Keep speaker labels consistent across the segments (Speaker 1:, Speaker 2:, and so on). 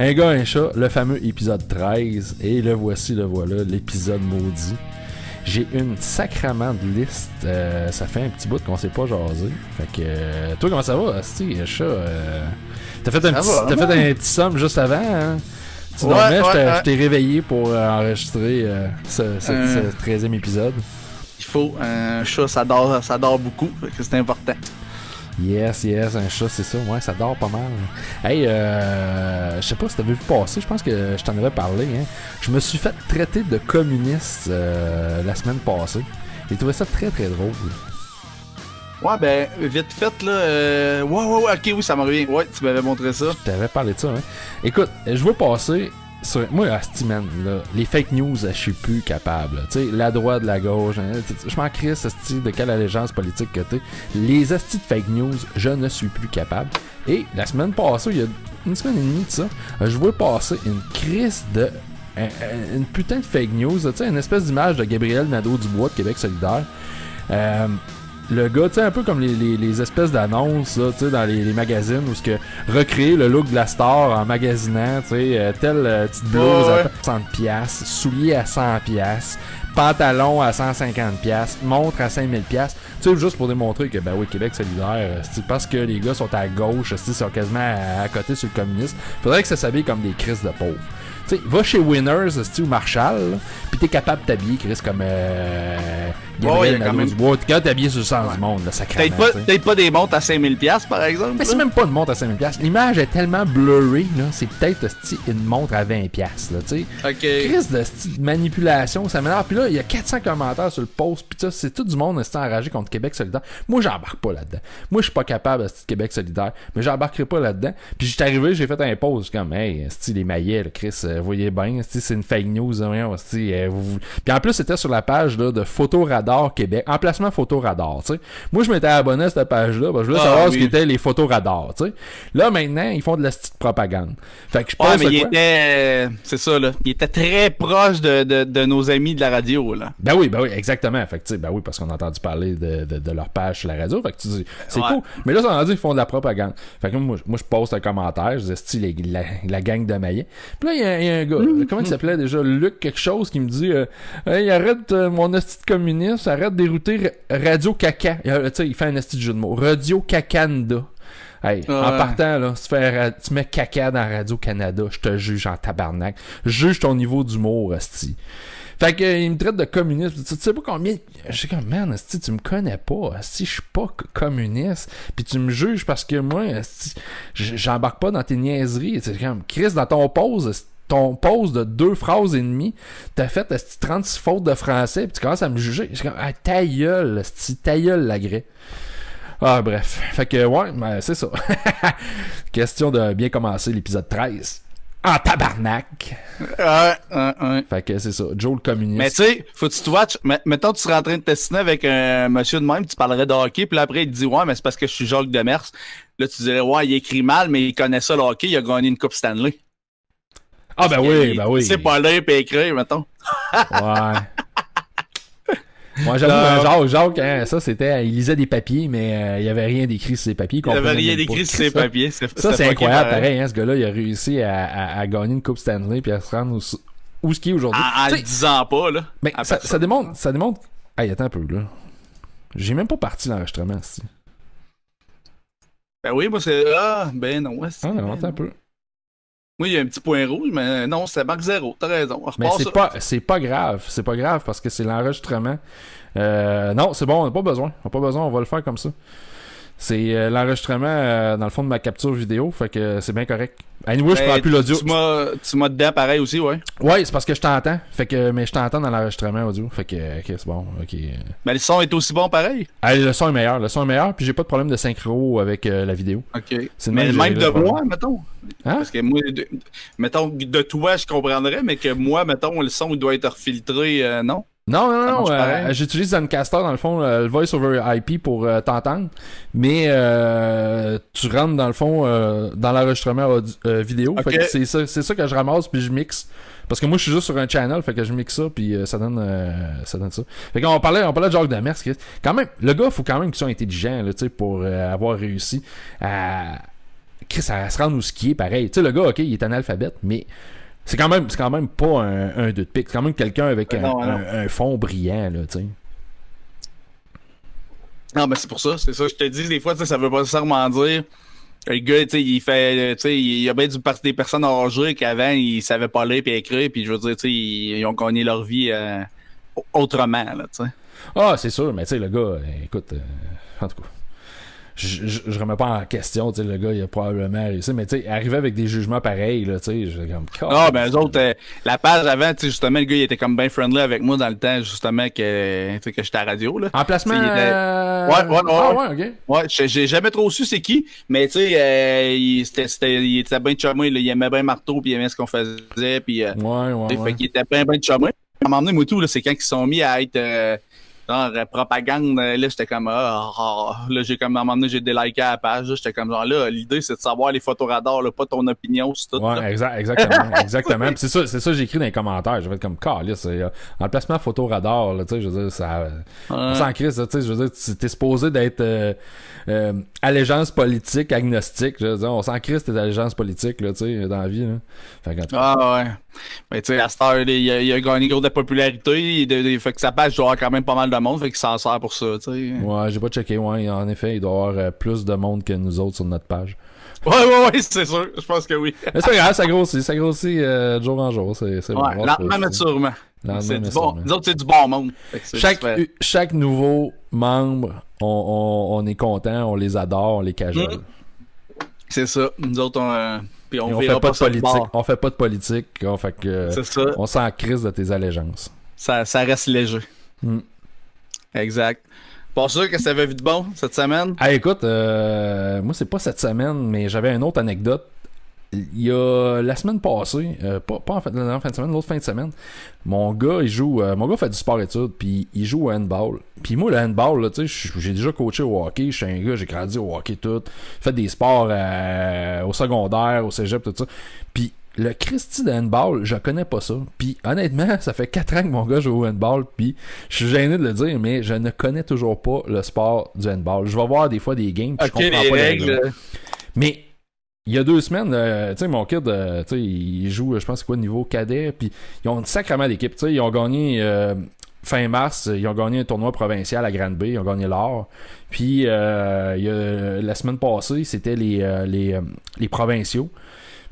Speaker 1: Un gars, un chat, le fameux épisode 13. Et le voici, le voilà, l'épisode maudit. J'ai une sacrament de liste. Ça fait un petit bout qu'on s'est pas jasé. Fait que. Toi, comment ça va, Asti, chat? T'as fait un petit somme juste avant, hein? Tu dormais, je t'ai réveillé pour enregistrer ce 13e épisode. Il
Speaker 2: faut. Un chat, ça dort beaucoup. Fait que c'est important.
Speaker 1: Yes, un chat, c'est ça. Ouais, ça dort pas mal. Hey, je sais pas si t'avais vu passer, je pense que je t'en avais parlé. Hein. Je me suis fait traiter de communiste la semaine passée. J'ai trouvé ça très très drôle.
Speaker 2: Ouais, ben, vite fait, là. Ouais, ok, oui, ça me revient. Ouais, tu m'avais montré ça.
Speaker 1: Je t'avais parlé de ça, hein. Écoute, je veux passer sur. Moi, asti, man, là, les fake news, je suis plus capable. Tu sais, la droite, la gauche, hein, je m'en crisse, asti, de quelle allégeance politique que t'es. Les asti de fake news, je ne suis plus capable. Et la semaine passée, il y a une semaine et demie de ça, je veux passer une crise de. Une putain de fake news, tu sais, une espèce d'image de Gabriel Nadeau-Dubois de Québec solidaire. Le gars, tu sais, un peu comme les espèces d'annonces, tu sais, dans les magazines où ce que recréer le look de la star en magasinant, tu sais, telle petite blouse à 60$, souliers à 100$, pantalon à 150$, montre à 5000$, tu sais, juste pour démontrer que, ben oui, Québec solidaire, c'est parce que les gars sont à gauche, ils sont quasiment à côté sur le communisme, faudrait que ça s'habille comme des crises de pauvres. Tu sais, va chez Winners ou Marshall, pis t'es capable de t'habiller, Chris, comme Gabriel Nadeau-Dubois. T'es capable de t'habiller sur le sens du monde, là, sacrément.
Speaker 2: Peut-être pas des montres à 5000$, par exemple.
Speaker 1: Mais c'est même pas une montre à 5000$. L'image est tellement blurry, là, c'est peut-être une montre à 20$, là, tu sais.
Speaker 2: OK.
Speaker 1: Chris de manipulation, ça m'énerve. Puis là, il y a 400 commentaires sur le post, pis ça, c'est tout du monde enragé contre Québec solidaire. Moi, j'embarque pas là-dedans. Moi, je suis pas capable de Québec solidaire, mais j'embarquerai pas là-dedans. Puis j'étais arrivé, j'ai fait un post, comme, hey, les maillets, là, Chris, vous voyez bien, c'est une fake news, hein, puis en plus c'était sur la page là, de Photoradar Québec, emplacement Photoradar, tu sais. Moi je m'étais abonné à cette page là, parce que je voulais savoir ce qu'étaient les Photoradars, tu sais. Là maintenant ils font de la petite propagande. Fait que je pense
Speaker 2: c'est ça là, il était très proche de nos amis de la radio là.
Speaker 1: Ben oui, exactement. Fait que tu sais, ben oui, parce qu'on a entendu parler de leur page sur la radio, fait que tu dis c'est cool. Mais là ça a dit qu'ils font de la propagande. Fait que moi je poste un commentaire, je disais la gang de maillets. Puis là il y a un gars, comment il s'appelait déjà, Luc quelque chose, qui me dit hey, arrête mon esti de communiste, arrête de dérouter Radio Caca. Tu sais, il fait un esti de jeu de mots. Radio Cacanda. Hey, en partant là, tu mets caca dans Radio Canada, je te juge en tabarnak. Juge ton niveau d'humour, esti. Fait que il me traite de communiste. Tu sais pas combien. Je suis comme, man, esti, tu me connais pas. Esti, je suis pas communiste. Puis tu me juges parce que moi, esti, j'embarque pas dans tes niaiseries. C'est comme, Chris, dans ton pause de 2 phrases et demie, t'as fait 36 fautes de français, pis tu commences à me juger. Je suis comme, ah, ta gueule, la grès. Ah, bref. Fait que, ouais, ben, c'est ça. Question de bien commencer l'épisode 13. En tabarnak! Fait que c'est ça, Joe le communiste.
Speaker 2: Mais tu sais, faut que tu te watch. Mettons, tu serais en train de t'estimer avec un monsieur de même, tu parlerais de hockey, puis là après, il te dit, ouais, mais c'est parce que je suis Jacques Demers. Là, tu dirais, ouais, il écrit mal, mais il connaît ça, le hockey, il a gagné une Coupe Stanley.
Speaker 1: Ah, ben oui.
Speaker 2: C'est pas lire et écrire, mettons.
Speaker 1: Ouais. Moi, j'avoue, Jacques, hein, ça, c'était, il lisait des papiers, mais il y avait rien d'écrit sur ses papiers.
Speaker 2: Il y avait rien d'écrit sur ses papiers.
Speaker 1: Ça, c'est incroyable, pareil, hein, ce gars-là, il a réussi à gagner une Coupe Stanley puis à se rendre où ce qu'il est aujourd'hui.
Speaker 2: En le disant pas, là.
Speaker 1: Mais ça démontre. Hey, attends un peu, là. J'ai même pas parti l'enregistrement, ici.
Speaker 2: Ben oui, moi, c'est. Ah, ben non,
Speaker 1: non, attends un peu.
Speaker 2: Oui, il y a un petit point rouge, mais non, c'est marque 0. T'as raison.
Speaker 1: Mais c'est pas grave. C'est pas grave parce que c'est l'enregistrement. Non, c'est bon, on n'a pas besoin. On va le faire comme ça. C'est l'enregistrement dans le fond de ma capture vidéo, fait que c'est bien correct. Anyway, je prends plus l'audio.
Speaker 2: Tu m'as dedans pareil aussi, ouais.
Speaker 1: Ouais, c'est parce que je t'entends. Mais je t'entends dans l'enregistrement audio. Fait que, ok, c'est bon. Ok.
Speaker 2: Mais le son est aussi bon pareil?
Speaker 1: Le son est meilleur, puis j'ai pas de problème de synchro avec la vidéo.
Speaker 2: Ok. Mais même de moi, mettons.
Speaker 1: Hein?
Speaker 2: Parce que moi, mettons, de toi, je comprendrais, mais que moi, mettons, le son il doit être filtré, non?
Speaker 1: Non. J'utilise Zencaster, dans le fond, le voice over IP pour t'entendre. Mais tu rentres, dans le fond, dans l'enregistrement vidéo. Okay. Fait que c'est ça que je ramasse, puis je mixe. Parce que moi, je suis juste sur un channel, fait que je mixe ça, puis ça donne ça. Fait qu'on parlait de Jacques Demers. Quand même, le gars, faut quand même qu'il soit intelligent, là, tu sais, pour avoir réussi à Chris, ça se rend où skier, pareil. Tu sais, le gars, OK, il est analphabète, mais c'est quand même pas un 2 de pique. C'est quand même quelqu'un avec un fond brillant, là, tu sais.
Speaker 2: Non, mais c'est pour ça. C'est ça, je te dis, des fois, ça veut pas nécessairement dire. Le gars, tu sais, il fait, tu sais, il y a bien des personnes âgées qu'avant, ils savaient pas lire et écrire, puis je veux dire, tu sais, ils ont gagné leur vie autrement, là, tu sais.
Speaker 1: Ah, c'est sûr, mais tu sais, le gars, écoute, en tout cas, je remets pas en question, tu sais, le gars, il a probablement réussi, mais tu sais, arriver avec des jugements pareils, là, tu sais, je comme...
Speaker 2: Ah, ben, eux autres, la page avant, tu sais, justement, le gars, il était comme bien friendly avec moi dans le temps, justement, que j'étais à la radio, là.
Speaker 1: En placement...
Speaker 2: Ouais,
Speaker 1: ok.
Speaker 2: Ouais, j'ai jamais trop su c'est qui, mais tu sais, il était bien chumé, là, il aimait bien Marteau, puis il aimait ce qu'on faisait, puis...
Speaker 1: ouais.
Speaker 2: Fait qu'il était bien chumé. À un moment donné, moi, tout, là, c'est quand ils se sont mis à être... genre propagande, là j'étais comme là j'ai comme à un moment donné j'ai déliké à la page, j'étais comme genre là l'idée c'est de savoir les photoradars, là, pas ton opinion c'est tout.
Speaker 1: Ouais, exactement. Puis c'est ça j'ai écrit dans les commentaires, j'ai fait comme calice, en placement photoradar, là, tu sais, je veux dire ça on s'en crisse, tu sais, je veux dire t'es supposé d'être allégeance politique agnostique, je veux dire, on s'en crisse tes allégeances politiques là, tu sais, dans la vie là. Fait que,
Speaker 2: ouais. Mais tu sais, à cette heure, il a gagné gros de popularité, fait que sa page doit avoir quand même pas mal de monde, fait qu'il s'en sert pour ça, tu sais.
Speaker 1: Ouais, j'ai pas checké, ouais, en effet, il doit y avoir plus de monde que nous autres sur notre page.
Speaker 2: Ouais, c'est sûr, je pense que oui.
Speaker 1: Mais c'est pas grave, ça grossit de jour en jour, c'est
Speaker 2: ouais,
Speaker 1: bon.
Speaker 2: Lentement, mais sûrement. C'est du bon, nous autres, c'est du bon monde.
Speaker 1: Chaque nouveau membre, on est content, on les adore, on les cajole.
Speaker 2: C'est ça, nous autres, puis
Speaker 1: on fait pas de politique. On fait pas de politique. Fait que,
Speaker 2: c'est ça.
Speaker 1: On s'en crise de tes allégeances.
Speaker 2: Ça reste léger. Exact. Pour ça, qu'est-ce que t'avais vu de bon cette semaine?
Speaker 1: Ah, écoute, moi, c'est pas cette semaine, mais j'avais une autre anecdote. Il y a la semaine passée, pas en fait, la fin de semaine, l'autre fin de semaine, mon gars fait du sport-études, puis il joue au handball. Puis moi, le handball, là, tu sais, j'ai déjà coaché au hockey, je suis un gars, j'ai grandi au hockey tout, fait des sports au secondaire, au cégep, tout ça. Puis le Christy de handball, je connais pas ça. Puis honnêtement, ça fait 4 ans que mon gars joue au handball, puis je suis gêné de le dire, mais je ne connais toujours pas le sport du handball. Je vais voir des fois des games, puis je comprends pas les règles. Mais il y a 2 semaines, tu sais, mon kid, tu sais, il joue, je pense, c'est quoi, niveau cadet, puis ils ont sacrément d'équipe, tu sais, ils ont gagné fin mars, ils ont gagné un tournoi provincial à Granby, ils ont gagné l'or, puis la semaine passée, c'était les provinciaux,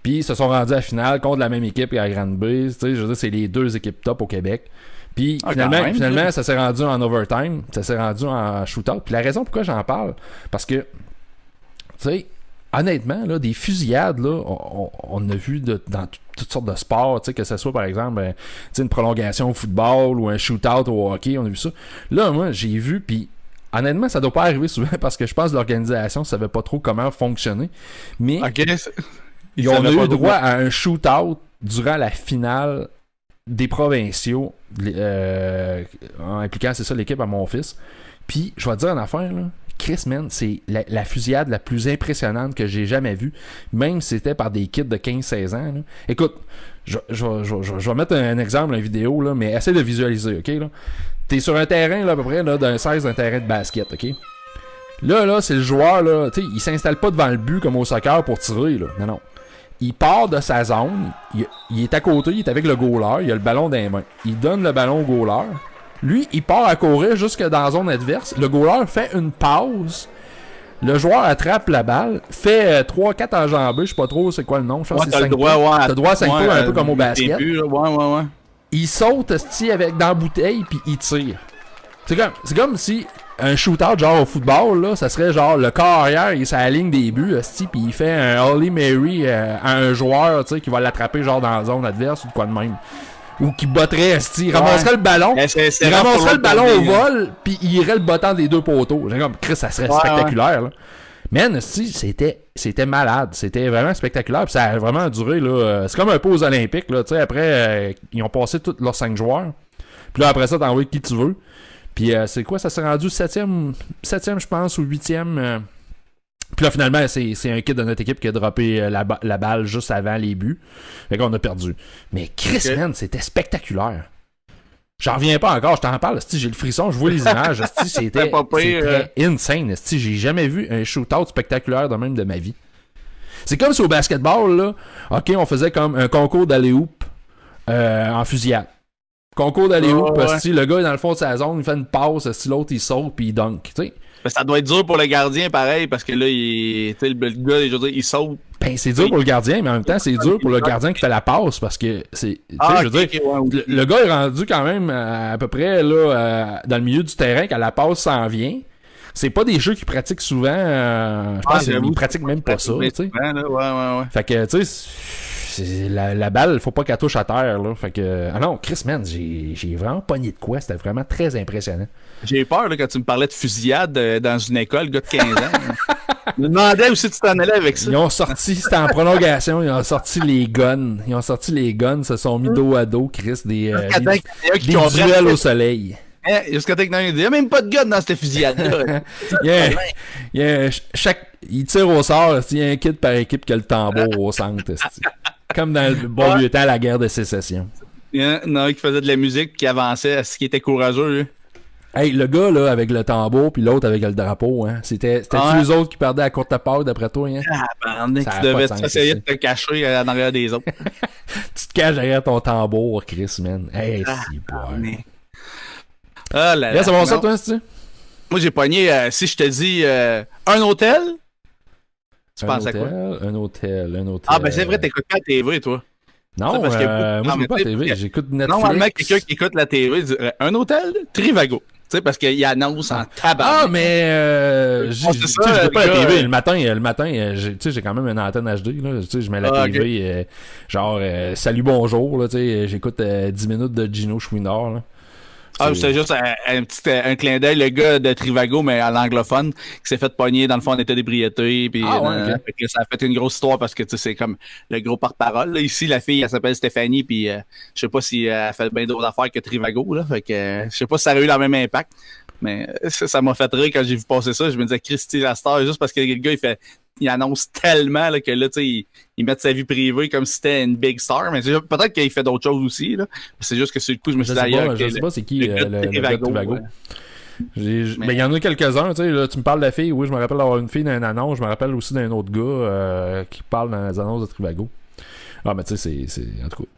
Speaker 1: puis ils se sont rendus à la finale contre la même équipe qu'à Granby, tu sais, je veux dire, c'est les 2 équipes top au Québec. Puis finalement, ça s'est rendu en overtime, ça s'est rendu en shootout, puis la raison pourquoi j'en parle, parce que, tu sais, honnêtement, là, des fusillades, là, on a vu dans toutes sortes de sports, que ce soit par exemple une prolongation au football ou un shootout au hockey, on a vu ça. Là, moi, j'ai vu, puis honnêtement, ça doit pas arriver souvent parce que je pense que l'organisation savait pas trop comment fonctionner. Mais ils ont eu droit à un shootout durant la finale des provinciaux, impliquant, c'est ça, l'équipe à mon fils. Puis, je vais te dire une affaire, là. Chris, man, c'est la fusillade la plus impressionnante que j'ai jamais vue, même si c'était par des kids de 15-16 ans. Là. Écoute, je vais mettre un exemple, une vidéo, là, mais essaie de visualiser, OK? Là. T'es sur un terrain, là, à peu près, là, d'un 16 d'un terrain de basket, OK? Là, c'est le joueur, là, tu sais, il s'installe pas devant le but comme au soccer pour tirer, là. Non. Il part de sa zone, il est à côté, il est avec le goaler, il a le ballon dans les mains. Il donne le ballon au goaler. Lui, il part à courir jusque dans la zone adverse. Le goaler fait une pause. Le joueur attrape la balle, fait 3-4 enjambées, je sais pas trop c'est quoi le nom. Je pense que c'est 5 pas. T'as le droit à 5 pas, un peu comme au basket.
Speaker 2: Ouais.
Speaker 1: Il saute dans la bouteille, puis il tire. C'est comme si un shootout genre au football, là, ça serait genre le corps arrière, il est sur la ligne des buts, puis il fait un Holy Mary à un joueur qui va l'attraper genre dans la zone adverse ou de quoi de même. Ou qui botterait, il ramasserait le ballon, il ramasserait le ballon au vol, puis il irait le bottant des 2 poteaux. J'ai comme, Chris, ça serait spectaculaire, là. Man, c'était malade, c'était vraiment spectaculaire, puis ça a vraiment duré, là, c'est comme un peu aux Olympiques, là, tu sais, après, ils ont passé tous leurs 5 joueurs, puis là, après ça, t'envoies qui tu veux, puis c'est quoi, ça s'est rendu 7e, je pense, ou 8e, puis là, finalement, c'est un kid de notre équipe qui a droppé la balle juste avant les buts. Fait qu'on a perdu. Mais Chris, man, c'était spectaculaire. J'en reviens pas encore, je t'en parle. J'ai le frisson, je vois les images. C'était insane. J'ai jamais vu un shootout spectaculaire de même de ma vie. C'est comme si au basketball, là, OK, on faisait comme un concours d'alley-oop en fusillade. Concours d'alley-oop, parce que le gars est dans le fond de sa zone, il fait une passe, si l'autre il saute puis il dunk, tu sais.
Speaker 2: Ça doit être dur pour le gardien, pareil, parce que là, le gars, je veux dire, il saute.
Speaker 1: Ben, c'est dur pour le gardien, mais en même temps, c'est dur pour le gardien qui fait la passe, parce que je veux dire, le gars est rendu quand même à peu près là dans le milieu du terrain quand la passe s'en vient. C'est pas des jeux qu'il pratique souvent. Je pense qu'il pratique même pas ça, tu sais.
Speaker 2: Ouais.
Speaker 1: Fait que, tu sais, la balle, faut pas qu'elle touche à terre, là. Fait que, ah non, Chris, man, j'ai vraiment pogné de quoi. C'était vraiment très impressionnant.
Speaker 2: J'ai peur, là, quand tu me parlais de fusillade dans une école, gars de 15 ans. Je me demandais où si tu t'en allais avec ça.
Speaker 1: Ils ont sorti, c'était en prolongation, ils ont sorti les guns. Se sont mis dos à dos, Chris, des duels au soleil.
Speaker 2: Jusqu'à temps qu'il n'y a même pas de gun dans cette fusillade-là.
Speaker 1: Il tire au sort, il y a un kid par équipe qui a le tambour au centre. Comme dans le bon vieux temps, la guerre de sécession.
Speaker 2: Il y en a qui faisait de la musique qui avançait, ce qui était courageux. Là.
Speaker 1: Hey, le gars là avec le tambour puis l'autre avec le drapeau, hein, c'était les autres qui perdaient à courte part d'après toi, hein?
Speaker 2: Tu devais essayer de te cacher en arrière des autres.
Speaker 1: Tu te caches derrière ton tambour, Chris, man. Hey, c'est bon.
Speaker 2: Ah là là.
Speaker 1: C'est bon ça, toi, c'est-tu?
Speaker 2: Moi, j'ai pogné, si je te dis un hôtel, tu penses à quoi?
Speaker 1: Un hôtel.
Speaker 2: Ah, ben c'est vrai, t'écoutes pas la TV, toi.
Speaker 1: Non, moi, j'écoute pas la TV, j'écoute Netflix.
Speaker 2: Normalement, quelqu'un qui écoute la TV dirait un hôtel, Trivago. Tu sais, parce qu'il annonce en tabac.
Speaker 1: Ah, mais j'écoute pas la TV. Le matin, j'ai quand même une antenne HD. Là. Je mets la TV, okay. Salut, bonjour. Là, j'écoute 10 minutes de Gino Chouinard. Là.
Speaker 2: Ah, c'était juste un clin d'œil, le gars de Trivago, mais à l'anglophone, qui s'est fait pogner dans le fond en état d'ébriété. Puis okay. Ça a fait une grosse histoire parce que c'est comme le gros porte-parole. Là. Ici, la fille, elle s'appelle Stéphanie, puis je sais pas si elle fait bien d'autres affaires que Trivago. Là. Fait que je sais pas si ça a eu le même impact. Mais ça m'a fait rire quand j'ai vu passer ça. Je me disais, Christy la star, juste parce que le gars, il annonce tellement là, que là, tu sais, il met sa vie privée comme si c'était une big star. Mais peut-être qu'il fait d'autres choses aussi. Là. C'est juste que sur le coup, je me suis dit ailleurs.
Speaker 1: Je sais pas c'est qui le gars de Trivago. Mais il y en a quelques-uns, tu sais, là, tu me parles de la fille, oui, je me rappelle d'avoir une fille dans une annonce, je me rappelle aussi d'un autre gars qui parle dans les annonces de Trivago. Ah, mais tu sais, c'est en tout cas.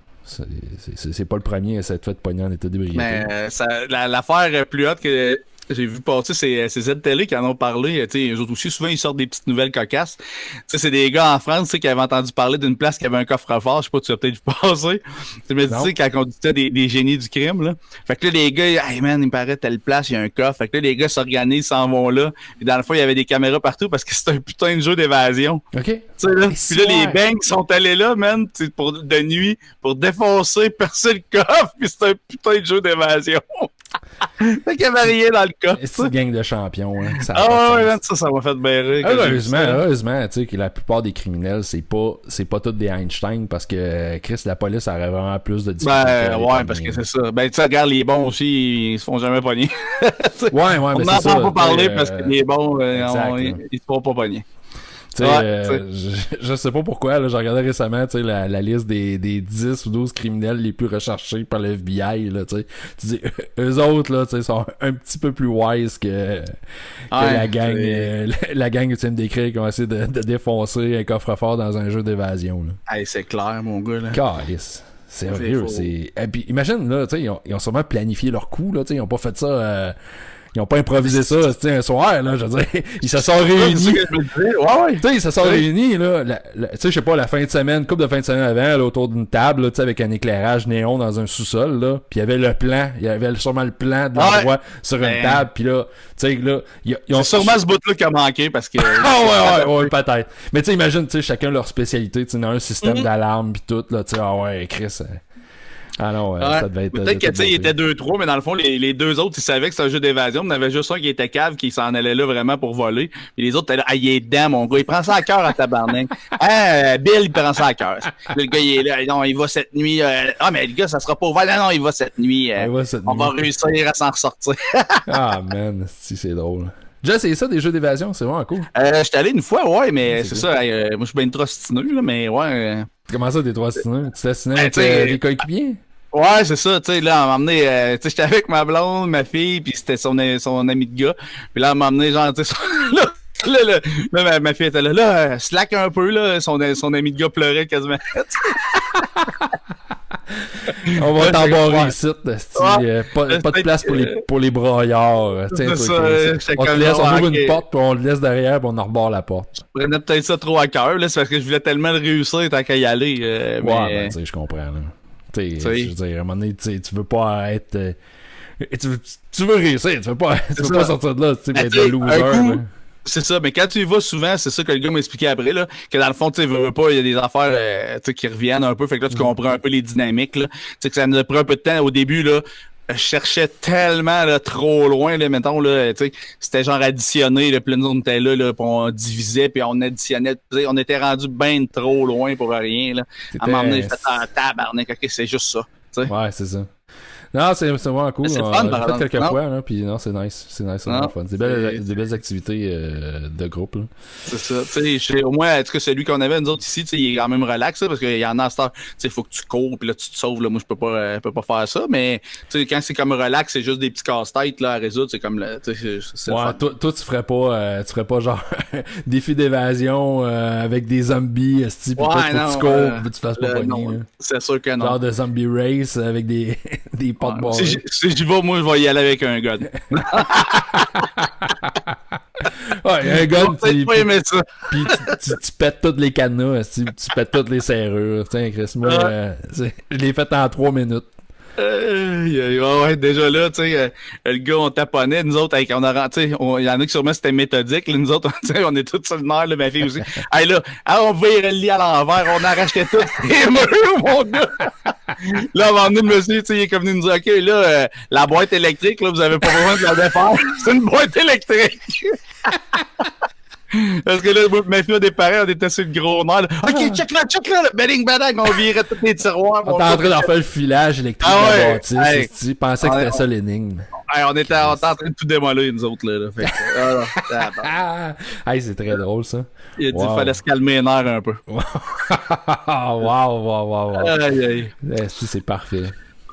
Speaker 1: C'est pas le premier à s'être fait pogner en état d'ébriété.
Speaker 2: Mais l'affaire plus haute que j'ai vu passer, c'est Z-Télé qui en ont parlé. Eux autres aussi, souvent, ils sortent des petites nouvelles cocasses. T'sais, c'est des gars en France qui avaient entendu parler d'une place qui avait un coffre-fort. Je sais pas, tu as peut-être vu passer. Mais tu sais, quand on disait des génies du crime, là. Fait que là, les gars, hey man, il me paraît telle place, il y a un coffre. Fait que là, les gars s'organisent, s'en vont là. Et dans le fond, il y avait des caméras partout parce que c'était un putain de jeu d'évasion.
Speaker 1: OK.
Speaker 2: Là. Puis là, les banks sont allés là, man, de nuit, pour défoncer, percer le coffre. Puis c'était un putain de jeu d'évasion. Fait qu'il y avait rien dans le coffre.
Speaker 1: C'est une gang de champions, hein.
Speaker 2: Ça m'a fait bien rire.
Speaker 1: Heureusement, tu sais, que la plupart des criminels, c'est pas tous des Einstein parce que Chris, la police aurait vraiment plus de difficultés.
Speaker 2: Parce que c'est ça. Ben, tu sais, regarde, les bons aussi, ils se font jamais pogner.
Speaker 1: mais c'est ça.
Speaker 2: On n'en entend pas parler parce que les bons, ils se font pas pogner.
Speaker 1: Je sais pas pourquoi, là, j'ai regardé récemment la liste des 10 ou 12 criminels les plus recherchés par le FBI. Là, tu dis, eux autres là, sont un petit peu plus wise que la gang la gang que tu viens de décrire qui ont essayé de défoncer un coffre-fort dans un jeu d'évasion. Là.
Speaker 2: Hey, c'est clair, mon gars. Là.
Speaker 1: Calice. C'est sérieux. Et puis imagine, là, ils ont sûrement planifié leur coup. Là, ils ont pas fait ça... Ils ont pas improvisé ça, un soir, là, je veux dire. Ils se sont réunis. Ils se sont réunis, là. Tu sais, je sais pas, la fin de semaine, couple de fin de semaine avant, là, autour d'une table, tu sais, avec un éclairage néon dans un sous-sol, là. Puis il y avait le plan. Il y avait sûrement le plan de l'endroit sur une table. Puis là, tu sais, là, ils ont...
Speaker 2: C'est sûrement ce bout-là qui a manqué parce que...
Speaker 1: ouais, peut-être. Mais tu sais, imagine, tu sais, chacun leur spécialité, tu sais, dans un système d'alarme pis tout, là, tu sais, Chris... Ah non, ça devait être...
Speaker 2: Peut-être que il était 2-3, mais dans le fond, les deux autres, ils savaient que c'était un jeu d'évasion. Il y en avait juste un qui était cave, qui s'en allait là vraiment pour voler. Puis les autres étaient là, il est dedans, mon gars. Il prend ça à cœur à tabarnak. Bill, il prend ça à cœur. Le gars, il est là, non, il va cette nuit. Mais le gars, ça sera pas ouvert. Non, il va cette nuit. On va réussir à s'en ressortir.
Speaker 1: Ah, man, c'est drôle. Déjà, c'est ça, des jeux d'évasion, c'est vraiment cool.
Speaker 2: J'étais allé une fois, ouais, mais c'est ça. Moi, je suis bien trop ostineux, là, mais ouais.
Speaker 1: Comment ça, t'es trop ostineux? Tu t'es ostineux avec des coéquipiers?
Speaker 2: Ouais, c'est ça, tu sais, là, on m'a emmené, tu sais, j'étais avec ma blonde, ma fille, puis c'était son ami de gars. Puis là, on m'a emmené, genre, tu sais, là, Là, ma fille était là, slack un peu, là. Son ami de gars pleurait quasiment.
Speaker 1: On va t'embarrer ici, pas de place pour les broyards.
Speaker 2: C'est ça,
Speaker 1: on ouvre une porte, puis on le laisse derrière, puis on en rebord la porte.
Speaker 2: Je prenais peut-être ça trop à cœur, là, c'est parce que je voulais tellement le réussir tant qu'à y aller.
Speaker 1: Ouais, tu sais, je comprends, là. Je veux dire, à un moment donné, tu veux pas être... tu veux réussir, tu veux pas sortir de là, tu sais, être un loser.
Speaker 2: C'est ça, mais quand tu y vas souvent, c'est ça que le gars m'expliquait après, là, que dans le fond, tu veux pas, il y a des affaires qui reviennent un peu, fait que là, tu comprends un peu les dynamiques, là. Tu sais, que ça nous a pris un peu de temps au début, là. Je cherchais tellement là, trop loin, là, mettons, là, tu sais, c'était genre additionné, là, puis là, nous, on était là, puis on divisait, puis on additionnait, on était rendu bien trop loin pour rien, là. À un moment donné, j'étais en tabarnak, ok, c'est juste ça, tu sais.
Speaker 1: Ouais, c'est ça. Non, c'est vraiment cool.
Speaker 2: C'est
Speaker 1: on
Speaker 2: fun,
Speaker 1: l'a fait quelques fois, là, puis non, c'est nice. C'est vraiment fun. Des belles activités de groupe, là.
Speaker 2: C'est ça. Tu sais, au moins, en tout cas, celui qu'on avait, nous autres ici, tu sais, il est quand même relax, là, parce qu'il y en a à cette heure, tu sais, il faut que tu cours, puis là, tu te sauves, là. Moi, je peux pas faire ça, mais, tu sais, quand c'est comme relax, c'est juste des petits casse-têtes, là, à résoudre, c'est comme, tu sais, c'est
Speaker 1: ouais, toi, tu ferais pas genre, défi d'évasion, avec des zombies, pis toi, faut que tu cours, pis tu fasses pas pogner.
Speaker 2: C'est sûr que non.
Speaker 1: Genre de zombie race, avec des portes barrées.
Speaker 2: Si j'y vais, moi, je vais y aller avec un gun.
Speaker 1: Ouais, un gun,
Speaker 2: puis
Speaker 1: tu pètes toutes les cadenas, tu pètes toutes les serrures. Tiens, Chris, moi, je l'ai fait en 3 minutes.
Speaker 2: Ouais, déjà là, tu sais, le gars, on taponnait, nous autres, on a rentré, il y en a qui sûrement c'était méthodique, là, nous autres, on est tous sur le nerf, là, ma fille aussi. Hey, là, on vire le lit à l'envers, on arrachait tout les murs, mon gars. Là, on va emmener le monsieur, tu sais, il est comme venu nous dire, OK, là, la boîte électrique, là, vous avez pas besoin de la défaire. C'est une boîte électrique. Parce que là, moi, ma fille a des parents, on était sur le gros nerf. OK, check là, bading, on virait tous les tiroirs.
Speaker 1: On était en train d'en faire le filage électrique de la bâtisse. Tu pensais que c'était ça l'énigme.
Speaker 2: On était en train de tout démolir, nous autres, là. Fait que,
Speaker 1: hey, c'est très drôle, ça.
Speaker 2: Il a dit qu'il fallait se calmer les nerfs un peu.
Speaker 1: wow.
Speaker 2: Aïe.
Speaker 1: C'est parfait.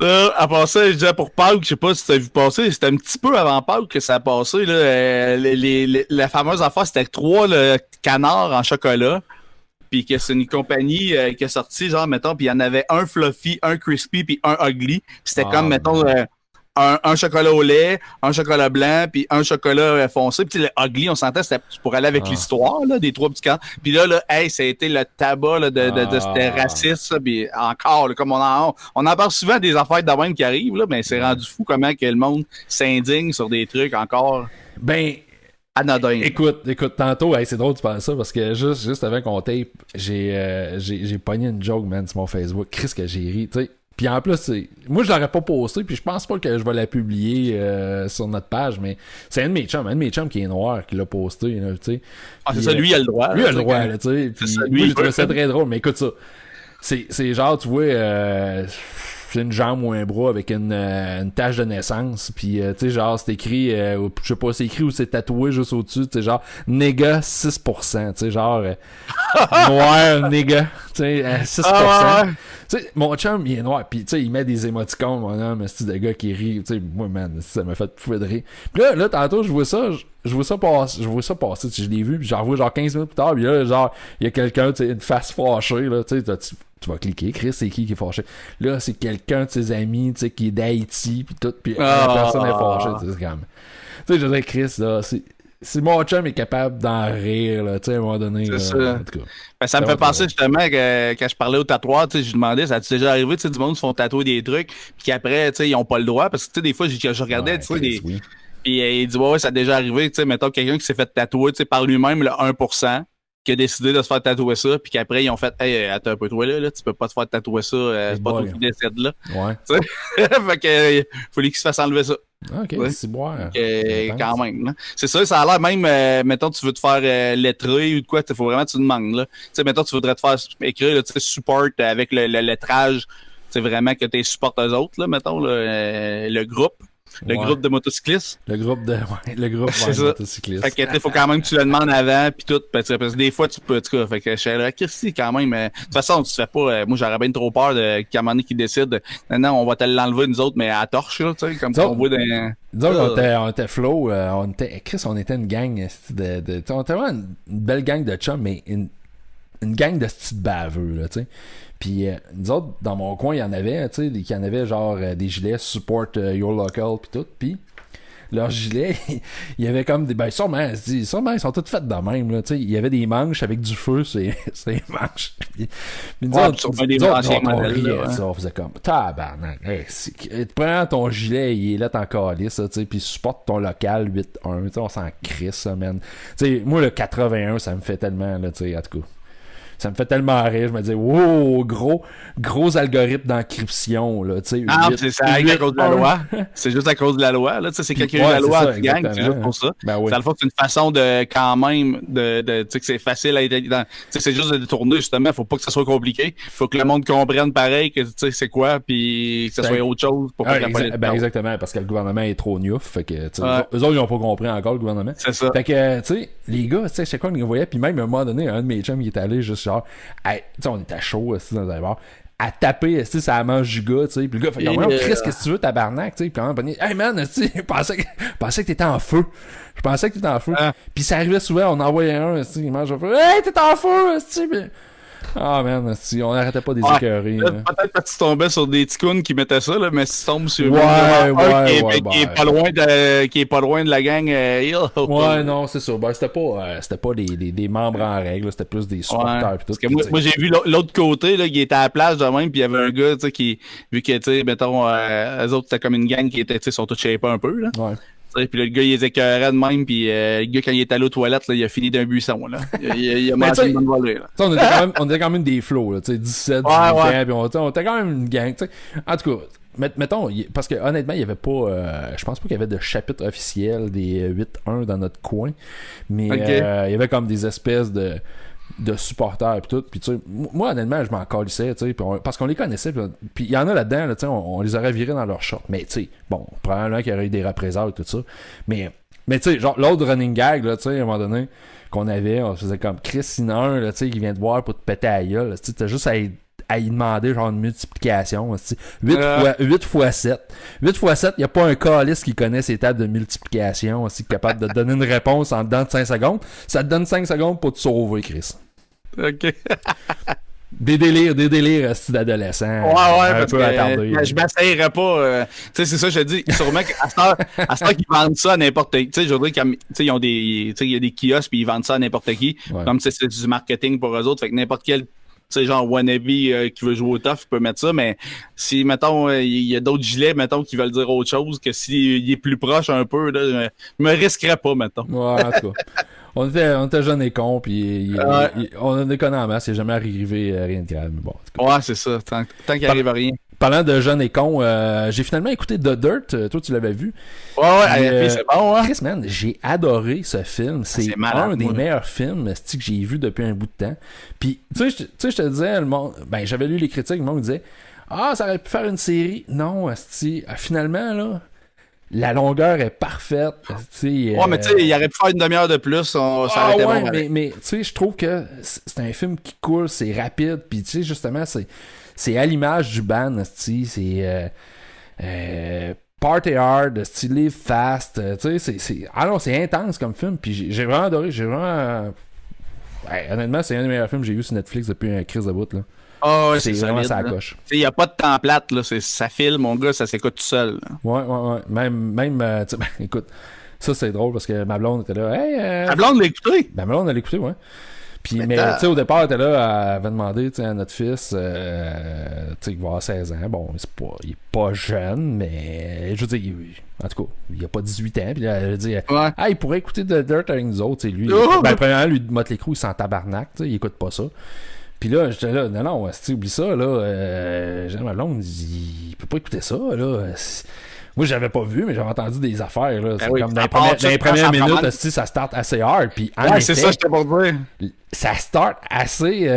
Speaker 2: À part je disais pour Pâques, je sais pas si tu as vu passer, c'était un petit peu avant Pâques que ça a passé, là. La fameuse affaire, c'était 3 canards en chocolat. Puis que c'est une compagnie qui a sorti, genre, mettons, puis il y en avait un fluffy, un crispy, puis un ugly. Puis c'était comme, mettons, un chocolat au lait, un chocolat blanc, puis un chocolat foncé. Puis le ugly, on s'entend, c'était pour aller avec l'histoire là, des 3 petits camps. Puis là, hey, ça a été le tabac là, de c'était raciste. Puis encore, là, comme on en parle souvent des affaires de même qui arrivent, là, mais c'est rendu fou comment que le monde s'indigne sur des trucs encore.
Speaker 1: Ben...
Speaker 2: Anodin.
Speaker 1: Écoute, tantôt, hey, c'est drôle que tu parles ça parce que juste avant qu'on tape, j'ai pogné une joke, man, sur mon Facebook. Chris, que j'ai ri, tu sais. Puis en plus, moi je l'aurais pas posté, puis je pense pas que je vais la publier sur notre page, mais c'est un de mes chums qui est noir qui l'a posté, tu sais.
Speaker 2: Ah, c'est ça, lui il a le droit.
Speaker 1: Lui il a le droit, tu sais. Puis moi j'ai trouvé ça très drôle, mais écoute ça. C'est genre, tu vois, c'est une jambe ou un bras avec une tache de naissance, puis tu sais, genre, c'est écrit, je sais pas, c'est écrit ou c'est tatoué juste au-dessus, tu sais, genre, nigga 6%, tu sais, genre, noir, nigga, tu sais, 6%. Tu sais, mon chum, il est noir, pis tu sais, il met des émoticônes, mon homme, c'est des gars qui rient, tu sais, moi, man, ça m'a fait pouffer de rire. Pis là, tantôt, je vois ça passer, je l'ai vu, pis j'en revois genre 15 minutes plus tard, pis là, genre, il y a quelqu'un, tu sais, une face fâchée, là, tu sais, tu vas cliquer, Chris, c'est qui est fâché? Là, c'est quelqu'un de ses amis, tu sais, qui est d'Haïti, pis tout, pis la personne est fâchée, tu sais, c'est comme... Tu sais, je veux dire, Chris, là, si mon chum est capable d'en rire, là, tu sais, à un moment donné, là, en tout cas...
Speaker 2: Ben, ça me fait penser justement que quand je parlais au tatoueur, tu sais, je lui demandais, ça a-tu déjà arrivé, tu sais, du monde se font tatouer des trucs, puis qu'après, tu sais, ils ont pas le droit, parce que, tu sais, des fois, je regardais, tu sais, puis il dit, ouais, ça a déjà arrivé, tu sais, mettons, quelqu'un qui s'est fait tatouer, tu sais, par lui-même, le 1%, qui a décidé de se faire tatouer ça, puis qu'après, ils ont fait, hey, attends un peu, toi, là, tu peux pas te faire tatouer ça, c'est pas toi qui décide, là. Ouais. Fait que, fallait qu'il se fasse enlever ça.
Speaker 1: Ok, c'est boire.
Speaker 2: Quand même. Là. C'est ça, ça a l'air même, mettons, tu veux te faire lettrer ou de quoi, il faut vraiment que tu demandes. Là. Tu sais, mettons, tu voudrais te faire écrire, là, tu sais, support avec le lettrage, c'est vraiment que tu supportes eux autres, là, mettons, le groupe. Le groupe de motocyclistes.
Speaker 1: Le groupe de motocyclistes.
Speaker 2: Fait que, il faut quand même que tu le demandes avant, puis tout. Parce que des fois, tu peux, en tout cas, fait que je suis là, Christy, quand même. De toute façon, tu fais pas, moi, j'aurais bien trop peur qu'à un moment donné qui décide, non, on va te l'enlever, nous autres, mais à la torche, là, tu sais, comme on voit dans.
Speaker 1: Disons on était flow, Chris, on était une gang on était vraiment une belle gang de chums, mais une gang de petits baveux, là, tu sais. Puis nous autres, dans mon coin, il y en avait, tu sais, il y en avait genre des gilets support your local puis tout, puis leurs gilets, il y avait comme des... Ben sûrement ils sont tous faits de même, là, tu sais. Il y avait des manches avec du feu, c'est manches. Puis nous autres, on faisait comme, tabarnak, prends ton gilet, il est là en calice, tu sais, puis supporte ton local 8-1, tu sais, on s'en crisse, ça, man. Tu sais, moi, le 81, ça me fait tellement, là, tu sais, en tout cas. Ça me fait tellement rire, je me dis, wow, gros algorithme d'encryption, là, tu sais.
Speaker 2: C'est ça, à cause de la loi. C'est juste à cause de la loi, là, tu sais, c'est quelqu'un de la loi anti-gang, c'est juste pour ça.
Speaker 1: Ben oui.
Speaker 2: Dans le fond, c'est une façon de, quand même, tu sais, que c'est facile à être dans, tu sais, c'est juste de détourner, justement, faut pas que ça soit compliqué. Faut que le monde comprenne pareil, que, tu sais, c'est quoi, puis que ça soit autre chose pour pas
Speaker 1: exactement, parce que le gouvernement est trop niouf, fait que, tu sais, eux autres, ils ont pas compris encore, le gouvernement.
Speaker 2: C'est ça.
Speaker 1: Fait que, tu sais, les gars, tu sais, chaque fois qu'on les voyait, puis même, à un moment donné, un de mes chums, il est allé juste genre, hey, tu sais, on était chaud, dans un bar, à taper, tu sais, ça mange du gars, tu sais, puis le gars fait comme, Chris, qu'est-ce que tu veux, tabarnak, tu sais, puis on va hey man, tu sais, je pensais que t'étais en feu. Je pensais que t'étais en feu. Puis ça arrivait souvent, on envoyait un, tu sais, il mange un feu, hey, t'es en feu, tu sais, puis... Ah, man, on n'arrêtait pas des écœurés.
Speaker 2: Peut-être que tu tombais sur des ticounes qui mettaient ça, là, mais si tu tombes sur qui est pas loin de la gang.
Speaker 1: Non, c'est ça. Ben, c'était pas des membres en règle, c'était plus des supporters. Pis tout,
Speaker 2: parce que moi, j'ai vu l'autre côté, là, qui était à la plage de même, puis il y avait un gars, tu sais, qui, vu que, tu sais, mettons, eux autres, c'était comme une gang qui était, tu sais, sont tous shapés un peu, là.
Speaker 1: Ouais.
Speaker 2: Puis le gars, il les écœurait de même, puis le gars, quand il est allé aux toilettes, là, il a fini d'un buisson, là. Il a mangé une bonne volée, là.
Speaker 1: On était quand même des flots, là, tu sais, 17, 18 ans, puis on était quand même une gang, tu sais. En tout cas, mettons, parce que honnêtement, il y avait pas, je pense pas qu'il y avait de chapitre officiel des 8-1 dans notre coin, mais il y avait comme des espèces de supporters et tout, puis tu sais, moi honnêtement je m'en calissais, tu sais, parce qu'on les connaissait, puis il y en a là-dedans, là, tu sais, on les aurait virés dans leur short, mais tu sais, bon, probablement qu'il y aurait eu des représailles et tout ça, mais tu sais, genre l'autre running gag, là, tu sais, à un moment donné qu'on avait, on se faisait comme Chris Sinner, là, tu sais, qui vient te voir pour te péter à la gueule, tu sais, t'as juste à y demander genre une multiplication, 8 fois 7. 8 fois 7, il n'y a pas un calice qui connaît ces tables de multiplication aussi capable de te donner une réponse en dedans de 5 secondes. Ça te donne 5 secondes pour te sauver, Chris.
Speaker 2: OK.
Speaker 1: Des délires d'adolescent.
Speaker 2: Un
Speaker 1: peu attardés.
Speaker 2: Je m'essayerais pas. Tu sais, c'est ça, je te dis. Sûrement qu'à ce temps qu'ils vendent ça à n'importe qui. Tu sais, je veux dire, ils ont des. Tu sais, il y a des kiosques puis ils vendent ça à n'importe qui. Ouais. Comme c'est du marketing pour eux autres. Fait que n'importe quel. Tu sais, genre wannabe qui veut jouer au tough peut mettre ça, mais si, mettons, il y a d'autres gilets, mettons, qui veulent dire autre chose, que s'il est plus proche un peu, là, je me risquerais pas, mettons.
Speaker 1: Ouais, en tout cas. On était jeunes et cons, puis on déconne en masse, il n'est jamais arrivé rien de grave. Bon,
Speaker 2: ouais, c'est ça, tant qu'il arrive à rien.
Speaker 1: Parlant de jeunes et cons, j'ai finalement écouté The Dirt. Toi, tu l'avais vu.
Speaker 2: Ouais, c'est bon, hein?
Speaker 1: Chris, man, j'ai adoré ce film. C'est un des meilleurs films que j'ai vu depuis un bout de temps. Puis, tu sais, je te disais, j'avais lu les critiques, le monde disait ça aurait pu faire une série. Non, finalement, là, la longueur est parfaite.
Speaker 2: Mais tu sais, il aurait pu faire une demi-heure de plus. Ça aurait été bon.
Speaker 1: Mais tu sais, je trouve que c'est un film qui coule, c'est rapide. Puis, tu sais, justement, c'est à l'image du band, c'est party hard, live fast, tu sais, c'est intense comme film, puis j'ai vraiment adoré, honnêtement, c'est un des meilleurs films que j'ai vu sur Netflix depuis un crise de bout, là.
Speaker 2: Oh, ouais, c'est
Speaker 1: vraiment ça coche.
Speaker 2: Il n'y a pas de temps plate, là, ça file, mon gars, ça s'écoute tout seul. Là.
Speaker 1: Ouais, même écoute, ça c'est drôle parce que ma blonde était là,
Speaker 2: ta blonde l'a écouté?
Speaker 1: Ma blonde l'a écouté, ouais. Puis, mais tu sais, au départ, elle était là, elle avait demandé à notre fils, tu sais, il va avoir 16 ans. Bon, il est pas jeune, mais je veux dire, en tout cas, il a pas 18 ans. Puis là, elle a dit, il pourrait écouter The Dirt avec nous autres. Lui, premièrement, lui, Motley Crue, il s'en tabarnak, il écoute pas ça. Puis là, j'étais là, non, oublie ça, là. Jean Malone, il peut pas écouter ça, là. Moi, j'avais pas vu, mais j'avais entendu des affaires, là. C'est comme dans les premières minutes, ça start assez hard. Puis
Speaker 2: c'est ça, je t'ai pas dire.
Speaker 1: Ça start assez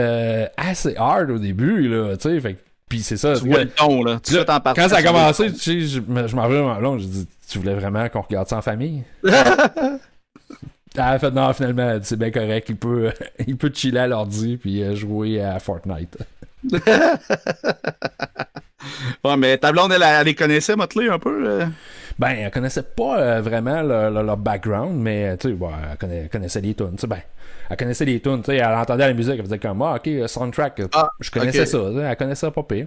Speaker 1: hard au début, là, tu sais. Fait puis c'est ça.
Speaker 2: Tu vois le ton, là.
Speaker 1: Quand ça a commencé, tu sais, je m'en vais à Malone, j'ai dit, tu voulais vraiment qu'on regarde ça en famille? Elle a fait non, finalement, c'est bien correct, il peut chiller à l'ordi puis jouer à Fortnite.
Speaker 2: Ouais, mais ta blonde, elle les connaissait, Motley, un peu?
Speaker 1: Ben, elle connaissait pas vraiment leur background, mais tu sais, bon, elle connaissait les tunes. Tu sais, ben, elle connaissait les tunes, tu sais, elle entendait la musique, elle faisait comme, ok, soundtrack, je connaissais ça, elle connaissait ça pas pire.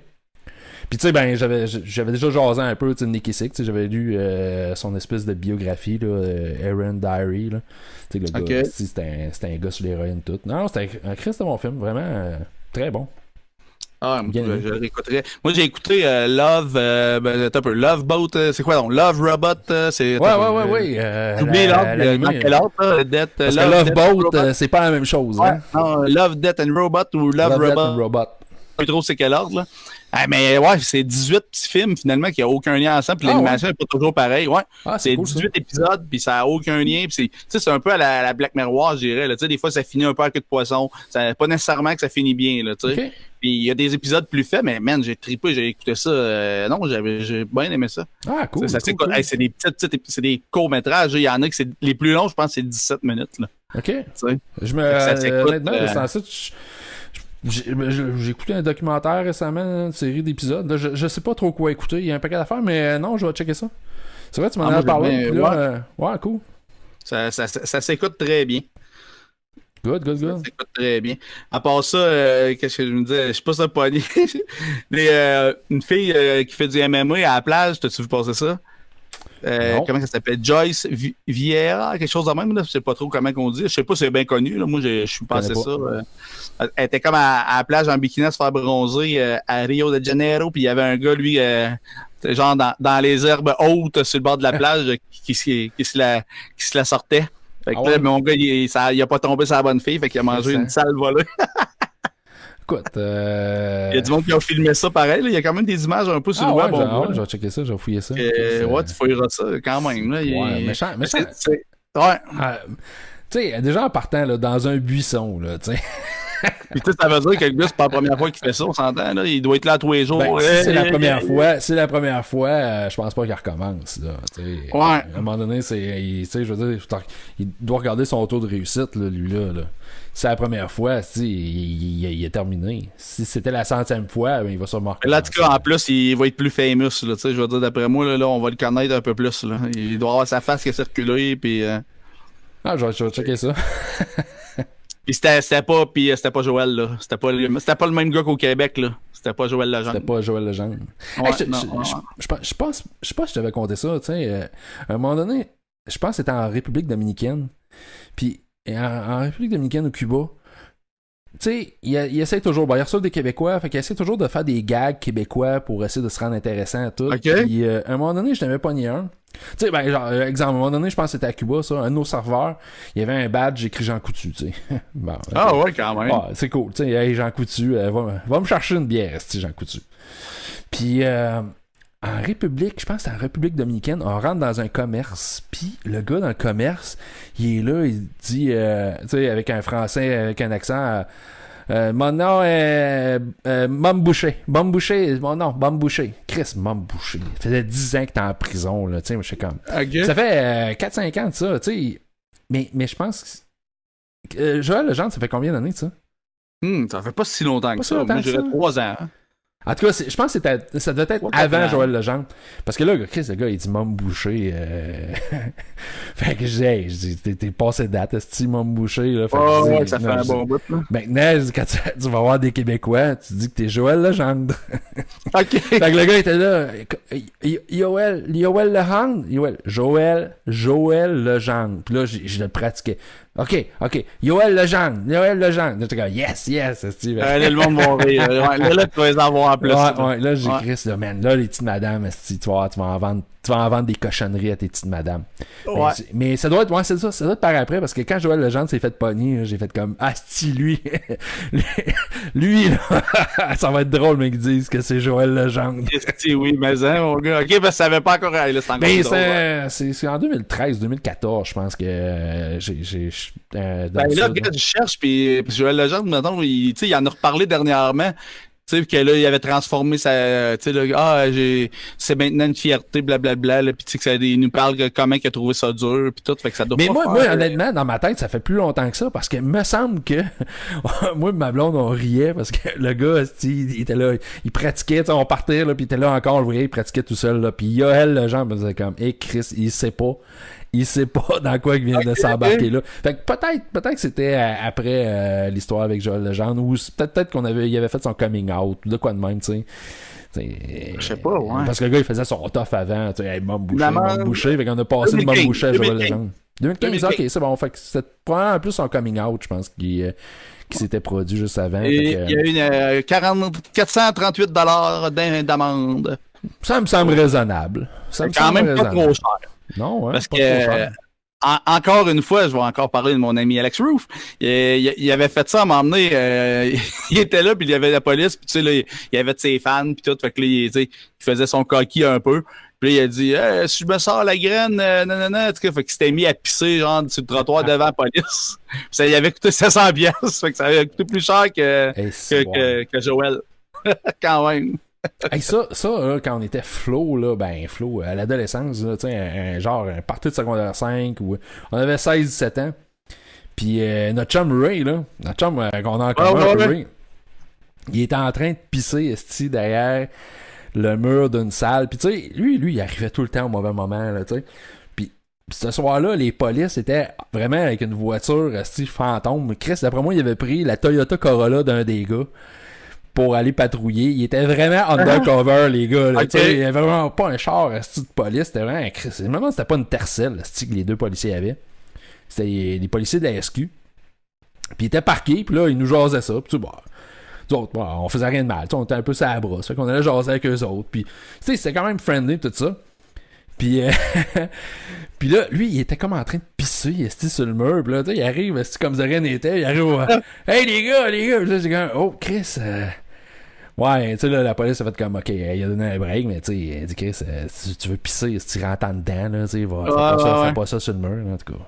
Speaker 1: Puis tu sais, ben, j'avais déjà jasé un peu, tu sais, Nicky Six, j'avais lu son espèce de biographie, là, Aaron Diary, là. Tu sais, le gars, c'était un gars sur l'héroïne tout. Non, c'était un Christ de bon film, vraiment très bon.
Speaker 2: Ah, je le réécouterai. Moi, j'ai écouté Love Boat, c'est quoi donc? Love Robot, c'est...
Speaker 1: Ouais.
Speaker 2: J'ai oublié l'autre, Death...
Speaker 1: Parce que Love Boat, c'est pas la même chose, hein?
Speaker 2: Non, Love, Death and Robot ou Love Robot. Je sais pas trop c'est quel ordre, là. Ah, mais ouais, c'est 18 petits films finalement qui n'ont aucun lien ensemble, puis l'animation n'est pas toujours pareille. Ouais. C'est cool, 18 épisodes, puis ça n'a aucun lien. Puis c'est un peu à la Black Mirror, je dirais. Là. Des fois, ça finit un peu à queue de poisson. Pas nécessairement que ça finit bien. Là, okay. Puis il y a des épisodes plus faits, mais man, j'ai trippé, j'ai écouté ça. Non, j'ai bien aimé ça.
Speaker 1: Ah, cool.
Speaker 2: Cool. Hey, c'est des c'est des courts-métrages. Il y en a que c'est les plus longs, je pense, c'est 17 minutes. Là.
Speaker 1: OK. Honnêtement, de ce temps-ci, j'ai écouté un documentaire récemment, une série d'épisodes. Je sais pas trop quoi écouter. Il y a un paquet d'affaires, mais non, je vais checker ça. C'est vrai, tu m'en as parlé. Ouais, cool.
Speaker 2: Ça s'écoute très bien.
Speaker 1: Good.
Speaker 2: Ça s'écoute très bien. À part ça, qu'est-ce que je me disais? Je sais pas ça pogné. Une fille qui fait du MMA à la plage, t'as-tu vu passer ça? Comment ça s'appelle? Joyce Vieira, quelque chose de même, là. Je sais pas trop comment on dit. Je sais pas si c'est bien connu, là. Moi, je suis passé ça. Elle était comme à la plage en bikini à se faire bronzer à Rio de Janeiro, puis il y avait un gars, lui, genre dans les herbes hautes sur le bord de la plage qui se la sortait. Fait que là, mon gars, il a pas tombé sur la bonne fille, fait qu'il a mangé une sale volée.
Speaker 1: Écoute,
Speaker 2: il y a du monde qui a filmé ça pareil. Là. Il y a quand même des images un peu sur le web.
Speaker 1: Je vais checker ça, je vais fouiller ça.
Speaker 2: Ouais, tu fouilleras ça quand même. Là.
Speaker 1: Méchant.
Speaker 2: Ouais.
Speaker 1: Tu sais, déjà en partant là, dans un buisson, là, tu sais.
Speaker 2: Puis ça veut dire que le gars, c'est pas la première fois qu'il fait ça, on s'entend, là. Il doit être là tous les jours.
Speaker 1: Ben, si c'est la première fois, je pense pas qu'il recommence, là.
Speaker 2: Ouais.
Speaker 1: À un moment donné, je veux dire, il doit regarder son taux de réussite, là, lui-là. Là. Si c'est la première fois, il est terminé. Si c'était la 100e fois, ben, il va sûrement recommencer.
Speaker 2: Là, en tout cas, en plus, il va être plus famous, là. Je veux dire, d'après moi, là, on va le connaître un peu plus, là. Il doit avoir sa face qui a circulé, puis...
Speaker 1: Ah, je vais checker ça.
Speaker 2: Puis c'était pas Joël, là. C'était pas le même gars qu'au Québec, là. C'était pas Joël Legendre.
Speaker 1: C'était pas Joël Legendre.
Speaker 2: Ouais,
Speaker 1: je pense que je t'avais conté ça, tu sais. À un moment donné, je pense que c'était en République dominicaine. Puis en République dominicaine, au Cuba, tu sais, il essaie toujours, il reçoit des Québécois, fait qu'il essaie toujours de faire des gags québécois pour essayer de se rendre intéressant à tout.
Speaker 2: Okay.
Speaker 1: Puis à un moment donné, je n'avais pas ni un. Tu sais, ben, genre, exemple, à un moment donné, je pense que c'était à Cuba, ça, un de nos serveurs, il y avait un badge écrit Jean Coutu, tu sais. Bon,
Speaker 2: ah ouais, quand même.
Speaker 1: Ah, c'est cool, tu sais, hey, Jean Coutu, va me chercher une bière, Jean Coutu. Puis, en République, je pense que c'est en République dominicaine, on rentre dans un commerce, puis le gars dans le commerce, il est là, il dit, tu sais, avec un français, avec un accent... mon nom est Mom Boucher. Mom Boucher, mon nom, Mom Boucher. Chris, Mom Boucher. Ça faisait 10 ans que t'es en prison, là, tu sais, moi, je sais comme...
Speaker 2: Okay.
Speaker 1: Ça fait 4-5 ans de ça, tu sais. Mais je pense que... Joël Legendre, ça fait combien d'années de ça?
Speaker 2: Ça fait pas si longtemps que ça. Moi, je dirais 3 ans. Hein?
Speaker 1: En tout cas, je pense que ça devait être avant Joël Legendre. Parce que là, Chris, le gars, il dit Mom Boucher. Fait que je dis, t'es passé date, est-ce Mom Boucher? Là.
Speaker 2: Ouais, ça fait un bon bout. Là.
Speaker 1: Maintenant, quand tu vas voir des Québécois, tu dis que t'es Joël Legendre.
Speaker 2: OK.
Speaker 1: Fait que le gars était là. Joël Legendre? Joël Legendre. Puis là, je le pratiquais. OK. Joël Legendre. J'étais comme, yes, Steve.
Speaker 2: Là, le monde va rire. Là, tu vas les avoir en plus.
Speaker 1: Ouais, là, j'ai écrit ça, man. Là, les petites madames, tu vas en vendre des cochonneries à tes petites madames.
Speaker 2: Ouais.
Speaker 1: Mais ça doit être, c'est ça doit être par après, parce que quand Joël Legendre s'est fait pogner, j'ai fait comme, lui, là, ça va être drôle, mais qu'ils disent que c'est Joël Legendre.
Speaker 2: Oui, mais mon gars. OK, parce que ça avait pas encore là, c'est encore drôle.
Speaker 1: C'est en 2013-2014, je pense que j'ai
Speaker 2: là, regarde, je cherche, puis Joël Legendre, maintenant, il en a reparlé dernièrement. Tu sais, que là, il avait transformé sa... Tu sais, là, c'est maintenant une fierté, blablabla, là, pis tu sais, que il nous parle de comment il a trouvé ça dur, pis tout, fait que ça doit
Speaker 1: mais
Speaker 2: pas
Speaker 1: moi,
Speaker 2: faire...
Speaker 1: honnêtement, dans ma tête, ça fait plus longtemps que ça, parce que me semble que... moi et ma blonde, on riait, parce que le gars, il était là, il pratiquait, tu sais, on partait, là, pis il était là encore, le vrai, il pratiquait tout seul, là, pis Yoel, le genre, me disait comme, Chris, il sait pas dans quoi il vient de s'embarquer là. Fait que peut-être que c'était après l'histoire avec Joël Legendre, ou peut-être il avait fait son coming out, ou de quoi de même, tu sais.
Speaker 2: Je sais pas, ouais.
Speaker 1: Parce que le gars, il faisait son tough avant, tu sais, Mom Boucher, fait qu'on a passé de Mom Boucher à Joël Legendre. 2015, ok, c'est bon, fait que c'était probablement plus son coming out, je pense, qui s'était produit juste avant.
Speaker 2: Et il y a eu 438 $ d'amende.
Speaker 1: Ça me semble raisonnable. Ça me
Speaker 2: quand
Speaker 1: semble
Speaker 2: même
Speaker 1: raisonnable.
Speaker 2: pas trop cher.
Speaker 1: Non, ouais.
Speaker 2: Parce que, encore une fois, je vais encore parler de mon ami Alex Roof. Il avait fait ça à m'emmener. Il était là, puis il y avait la police, puis tu sais, là, il y avait de ses fans, puis tout. Fait que là, il faisait son coquille un peu. Puis là, il a dit si je me sors la graine, non. Fait qu'il s'était mis à pisser, genre, sur le trottoir devant la police. Puis ça y avait coûté 700 piastres. Fait que ça avait coûté plus cher que Joël. Quand même.
Speaker 1: Hey, ça là, quand on était Flo, à l'adolescence, là, genre un party de secondaire 5, où on avait 16-17 ans. Puis notre chum Ray, notre chum qu'on a en commun, Ray, il était en train de pisser esti derrière le mur d'une salle. Puis tu sais, lui, il arrivait tout le temps au mauvais moment, là, tu sais. Puis ce soir-là, les polices étaient vraiment avec une voiture esti fantôme. Chris, d'après moi, il avait pris la Toyota Corolla d'un des gars pour aller patrouiller. Il était vraiment undercover, les gars. Là. Okay. Il n'y avait vraiment pas un char de police. C'était vraiment... C'était pas une tercelle que les deux policiers avaient. C'était les policiers de la SQ. Puis ils étaient parqués, puis là, ils nous jasaient ça. Puis nous autres, on faisait rien de mal. On était un peu sur la brosse. Fait qu'on allait jaser avec eux autres. Puis c'était quand même friendly, tout ça. Puis puis là, lui, il était comme en train de pisser sur le mur. Puis là, il arrive, comme de rien n'était. Il arrive Hey, les gars! Puis là, j'ai comme, oh, Chris... Ouais, tu sais, là, la police a fait comme, ok, il a donné un break, mais tu sais, il dit, Chris, si tu veux pisser, si tu rentres en dedans, là, tu sais, fais pas ça sur le mur, en tout cas.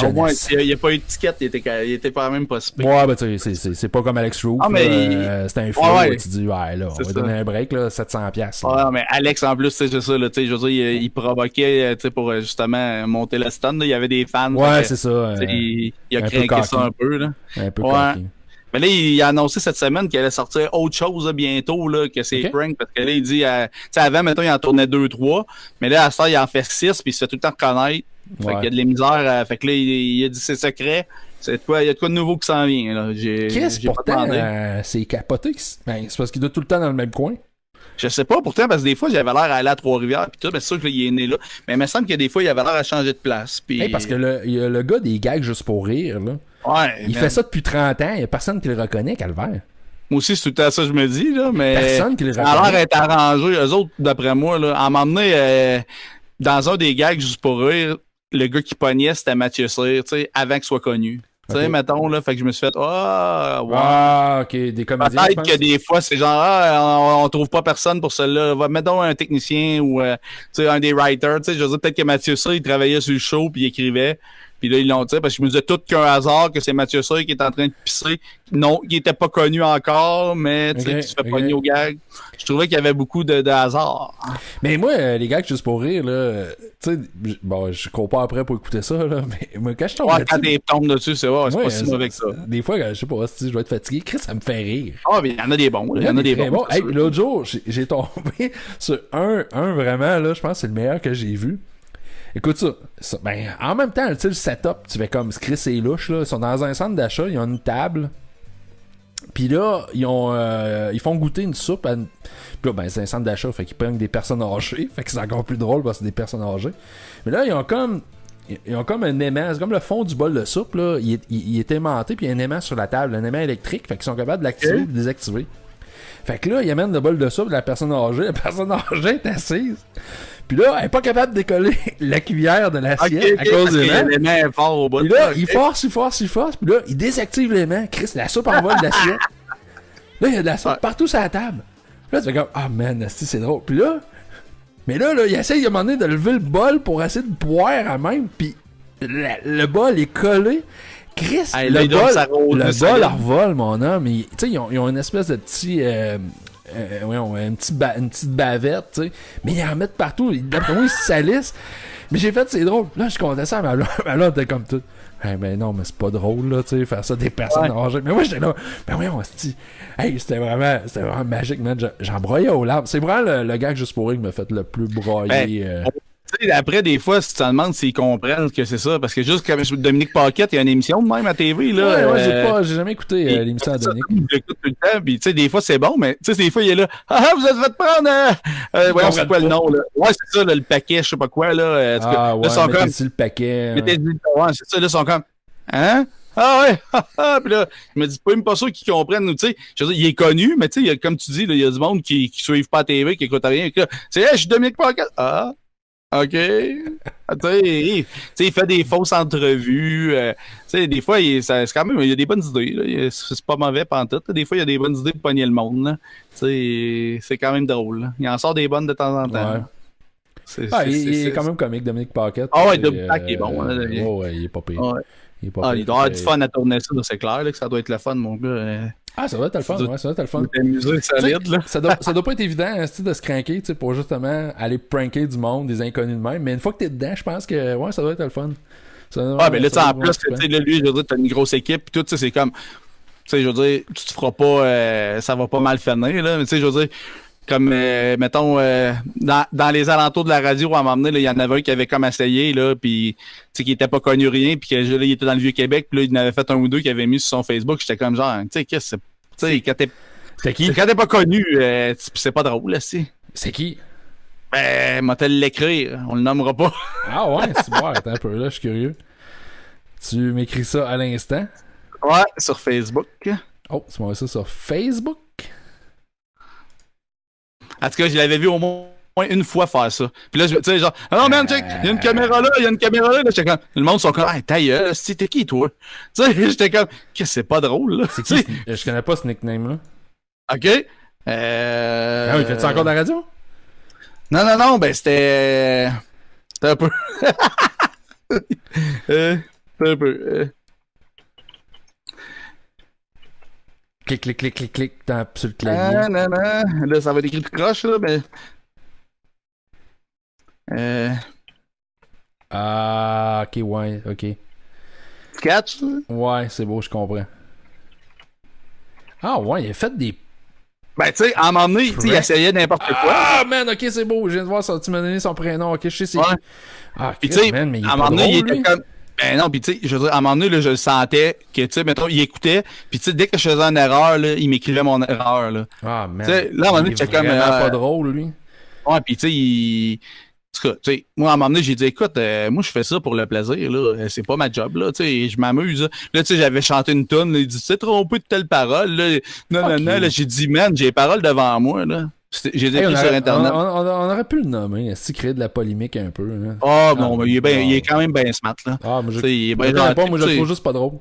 Speaker 2: Au moins, il n'y a pas eu de ticket, il était quand même pas super.
Speaker 1: Ouais, ben tu sais, c'est pas comme Alex Roof, c'était un flow, tu dis, ouais, là, on va donner un break, là, 700$.
Speaker 2: Ouais, mais Alex, en plus, c'est ça, là, tu sais, je veux dire, il provoquait, tu sais, pour justement monter le stun, là, il y avait des fans.
Speaker 1: Ouais, c'est ça.
Speaker 2: Il a craqué ça un peu, là.
Speaker 1: Un peu coquille.
Speaker 2: Mais là, il a annoncé cette semaine qu'il allait sortir autre chose là, bientôt, là, que c'est prank, parce que là, il dit, tu sais, avant, mettons, il en tournait 2-3, mais là, à ce temps, il en fait 6, puis il se fait tout le temps reconnaître. Fait qu'il y a de la misère, fait que là, il a dit c'est secret. Il y a de quoi de nouveau qui s'en vient, là.
Speaker 1: Qu'est-ce pourtant, c'est capoté, c'est parce qu'il doit tout le temps dans le même coin.
Speaker 2: Je sais pas, pourtant, parce que des fois, j'avais l'air à aller à Trois-Rivières, pis tout, mais c'est sûr qu'il est né là. Mais il me semble que des fois, il avait l'air à changer de place. Pis...
Speaker 1: Hey, parce que il y a le gars des gags juste pour rire, là.
Speaker 2: Ouais.
Speaker 1: Il fait ça depuis 30 ans, il y a personne qui le reconnaît, Calvaire.
Speaker 2: Moi aussi, c'est tout à ça que je me dis, là, mais.
Speaker 1: Personne qui le reconnaît.
Speaker 2: Ça a l'air d'être arrangé, eux autres, d'après moi, là. À m'emmener dans un des gags juste pour rire, le gars qui pognait, c'était Mathieu Cyr, tu sais, avant qu'il soit connu. Tu sais, mettons, là, fait que je me suis fait,
Speaker 1: ok, des comédiens.
Speaker 2: Peut-être que des fois, c'est genre, on trouve pas personne pour celle-là. Mettons un technicien ou, tu sais, un des writers, tu sais, je veux dire, peut-être que Mathieu Cyr, il travaillait sur le show puis il écrivait. Puis là, ils l'ont dit, parce que je me disais tout qu'un hasard, que c'est Mathieu Cyr qui est en train de pisser. Non, il était pas connu encore, mais tu sais, tu fais pogner au gag. Je trouvais qu'il y avait beaucoup de hasard.
Speaker 1: Mais moi, les gags, juste pour rire, là, tu sais, bon, je cours pas après pour écouter ça, là, mais moi, quand je tombe
Speaker 2: quand t'es tombé dessus, c'est pas si mauvais que ça.
Speaker 1: Des fois, je sais pas, si je dois être fatigué, Chris, ça me fait rire.
Speaker 2: Ah, mais il y en a des bons, il y en a des bons.
Speaker 1: Hey, l'autre jour, j'ai tombé sur un vraiment, là, je pense que c'est le meilleur que j'ai vu. Écoute ça, ben, en même temps, tu sais, le setup, tu fais comme Chris et louche, là, ils sont dans un centre d'achat, ils ont une table, puis là, ils font goûter une soupe à... Puis là, ben, c'est un centre d'achat, fait qu'ils prennent des personnes âgées, fait que c'est encore plus drôle parce que c'est des personnes âgées. Mais là, ils ont comme un aimant, c'est comme le fond du bol de soupe, là, il est aimanté, puis il y a un aimant sur la table, un aimant électrique, fait qu'ils sont capables de l'activer et de désactiver. Fait que là, ils amènent le bol de soupe de la personne âgée est assise. Puis là, elle est pas capable de décoller la cuillère de l'assiette à cause de l'aimant.
Speaker 2: Fort au bout.
Speaker 1: Puis là, il force. Puis là, il désactive l'aimant. Chris, la soupe envole de l'assiette. Là, il y a de la soupe partout sur la table. Là, tu fais comme, ah man, c'est drôle. Puis là, il essaye à un moment donné de lever le bol pour essayer de boire à même. Puis le bol est collé. Chris,
Speaker 2: Hey, là,
Speaker 1: le bol leur vole, mon homme. Tu sais, ils ont une espèce de petit... une petite bavette, tu sais. Mais ils en mettent partout. D'après moi, ils se salissent. Mais j'ai fait, c'est drôle. Là, je comptais ça à ma blonde, était comme tout. Hey, ben non, mais c'est pas drôle, là, tu sais, faire ça des personnes âgées. Mais moi, j'étais là. Ben oui, on se dit. Hey, c'était vraiment magique, man. J'en broyais aux larmes. C'est vraiment le gars que Juste pour rire qui m'a fait le plus broyer.
Speaker 2: Après, des fois, si tu te demandes s'ils comprennent que c'est ça, parce que juste comme Dominique Paquette, il y a une émission de même à TV, là.
Speaker 1: Ouais, j'ai jamais écouté l'émission à Dominique.
Speaker 2: Je l'écoute tout le temps, puis tu sais, des fois, c'est bon, mais tu sais, des fois, il est là. Ah, vous êtes fait prendre, voyons, c'est quoi le nom, là? Ouais, c'est ça, là, le paquet, je sais pas quoi, là.
Speaker 1: Ah, ouais, là, mettez-y le paquet.
Speaker 2: Ouais, c'est ça, là, ils sont comme, hein? Ah ouais, puis là, je me dis même pas sûr qu'ils comprennent, tu sais, je veux dire, il est connu, mais tu sais, comme tu dis, il y a du monde qui suivent pas la TV, qui écoute rien, tu sais, hey, je suis Dominique Paquette. Ah. OK. Tu sais, il fait des fausses entrevues. Tu sais, des fois, c'est quand même, il y a des bonnes idées. Là. C'est pas mauvais pantoute. Des fois, il y a des bonnes idées pour pogner le monde. Tu sais, c'est quand même drôle. Là. Il en sort des bonnes de temps en temps.
Speaker 1: Ouais. Il est quand même comique, Dominique Paquette.
Speaker 2: Ah ouais, Dominique Paquette, il est bon.
Speaker 1: Ouais, il est pas pire.
Speaker 2: Ouais. Il doit avoir du fun à tourner ça, c'est clair, là, que ça doit être le fun, mon gars.
Speaker 1: Ah, ça doit être le fun, ouais, ça doit être le fun.
Speaker 2: Solide, là.
Speaker 1: Ça doit pas être évident hein, de se craquer, tu sais, pour justement aller pranker du monde, des inconnus de même. Mais une fois que t'es dedans, je pense que ouais, ça doit être le fun.
Speaker 2: Mais là, tu sais, en plus, tu sais, lui, je veux dire, t'as une grosse équipe, pis tout, tu sais, c'est comme, tu sais, je veux dire, tu te feras pas, ça va pas mal finir, là, mais tu sais, je veux dire, comme, mettons, dans les alentours de la radio, à un moment donné, il y en avait un qui avait comme essayé, là, puis tu sais, qui était pas connu rien, puis que là, il était dans le Vieux-Québec, puis là, il en avait fait un ou deux qui avait mis sur son Facebook, j'étais comme genre, tu sais, qu'est-ce que c'est, tu sais, quand t'es...
Speaker 1: C'est qui?
Speaker 2: Quand t'es pas connu, c'est pas drôle, là,
Speaker 1: c'est qui?
Speaker 2: Ben, m'a-t-elle l'écrire, on le nommera pas.
Speaker 1: Ah ouais, c'est bon, attends un peu, là, je suis curieux. Tu m'écris ça à l'instant?
Speaker 2: Ouais, sur Facebook.
Speaker 1: Oh, tu m'envoies ça sur Facebook?
Speaker 2: En tout cas, je l'avais vu au moins une fois faire ça. Puis là, tu sais, genre, ah non, man, check, il y a une caméra là, il y a une caméra là. J'étais comme, le monde sont comme, ah, ta gueule, t'es qui, toi? Tu sais, j'étais comme, que c'est pas drôle, là.
Speaker 1: C'est qui? Je connais pas ce nickname-là.
Speaker 2: OK.
Speaker 1: Ah oui, fais-tu encore de la radio?
Speaker 2: Non, ben, c'était un peu. C'était un peu.
Speaker 1: Clic, sur le clavier.
Speaker 2: Non. Là, ça va être écrit tout croche, là, mais.
Speaker 1: Ah, ok, ouais, ok.
Speaker 2: Tu catches, là?
Speaker 1: Ouais, c'est beau, je comprends. Ah, ouais, il a fait des.
Speaker 2: Ben, tu sais, à un moment donné, il essayait n'importe quoi.
Speaker 1: Ah, man, ok, c'est beau, je viens de voir ça. Tu m'as donné son prénom, ok, je sais c'est qui.
Speaker 2: Ah, puis tu sais, à un moment donné, il était comme. Ben non, pis tu sais, je veux dire, à un moment donné, là, je le sentais que, tu sais, mettons, il écoutait, pis tu sais, dès que je faisais une erreur, là, il m'écrivait mon erreur, là.
Speaker 1: Ah, man.
Speaker 2: T'sais, là, à un moment donné, j'étais comme.
Speaker 1: Pas drôle, lui.
Speaker 2: Ouais, pis tu sais, en tout cas, tu sais, moi, à un moment donné, j'ai dit, écoute, moi, je fais ça pour le plaisir, là. C'est pas ma job, là. Tu sais, je m'amuse. Là, tu sais, j'avais chanté une tonne, il dit, tu sais, trompé de telle parole, là. Non, là, j'ai dit, man, j'ai les paroles devant moi, là. J'ai dit sur Internet.
Speaker 1: On aurait pu le nommer, si créer de la polémique un peu. Là.
Speaker 2: Ah, bon, mais il est quand même bien smart, là.
Speaker 1: Ah, mais
Speaker 2: je
Speaker 1: le trouve juste pas drôle.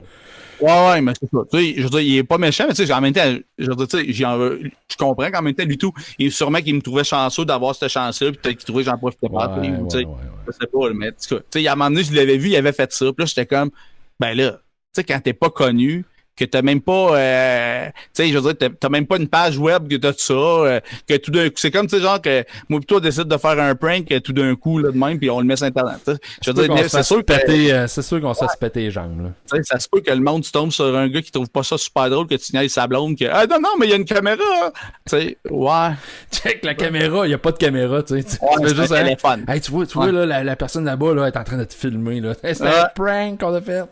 Speaker 2: Ouais, mais c'est ça. Tu sais, je veux dire, il est pas méchant, mais tu sais, en même temps, je veux dire, tu sais, je comprends qu'en même temps, lui tout, et sûrement qu'il me trouvait chanceux d'avoir cette chance-là, puis peut-être qu'il trouvait que j'en profitais pas. Tu sais, je sais pas, mais tu sais, à un moment donné, je l'avais vu, il avait fait ça, puis là, j'étais comme, ben là, tu sais, quand t'es pas connu, que t'as même pas, tu sais, je veux dire, t'as même pas une page web que t'as de ça, que tout d'un coup, c'est comme, tu sais, genre que moi pis toi décide de faire un prank tout d'un coup, là, de même, puis on le met sur Internet. Je veux dire, c'est sûr que...
Speaker 1: C'est sûr qu'on se fait péter les jambes, là.
Speaker 2: Tu sais, ça se peut que le monde tombe sur un gars qui trouve pas ça super drôle, que tu niaises sa blonde, que, ah non, mais il y a une caméra! Tu sais, ouais.
Speaker 1: Check la caméra, il y a pas de caméra, tu sais.
Speaker 2: Ouais, c'est juste un téléphone.
Speaker 1: Hey, tu vois, là, la personne là-bas, là, est en train de te filmer, là. C'est un prank qu'on a fait.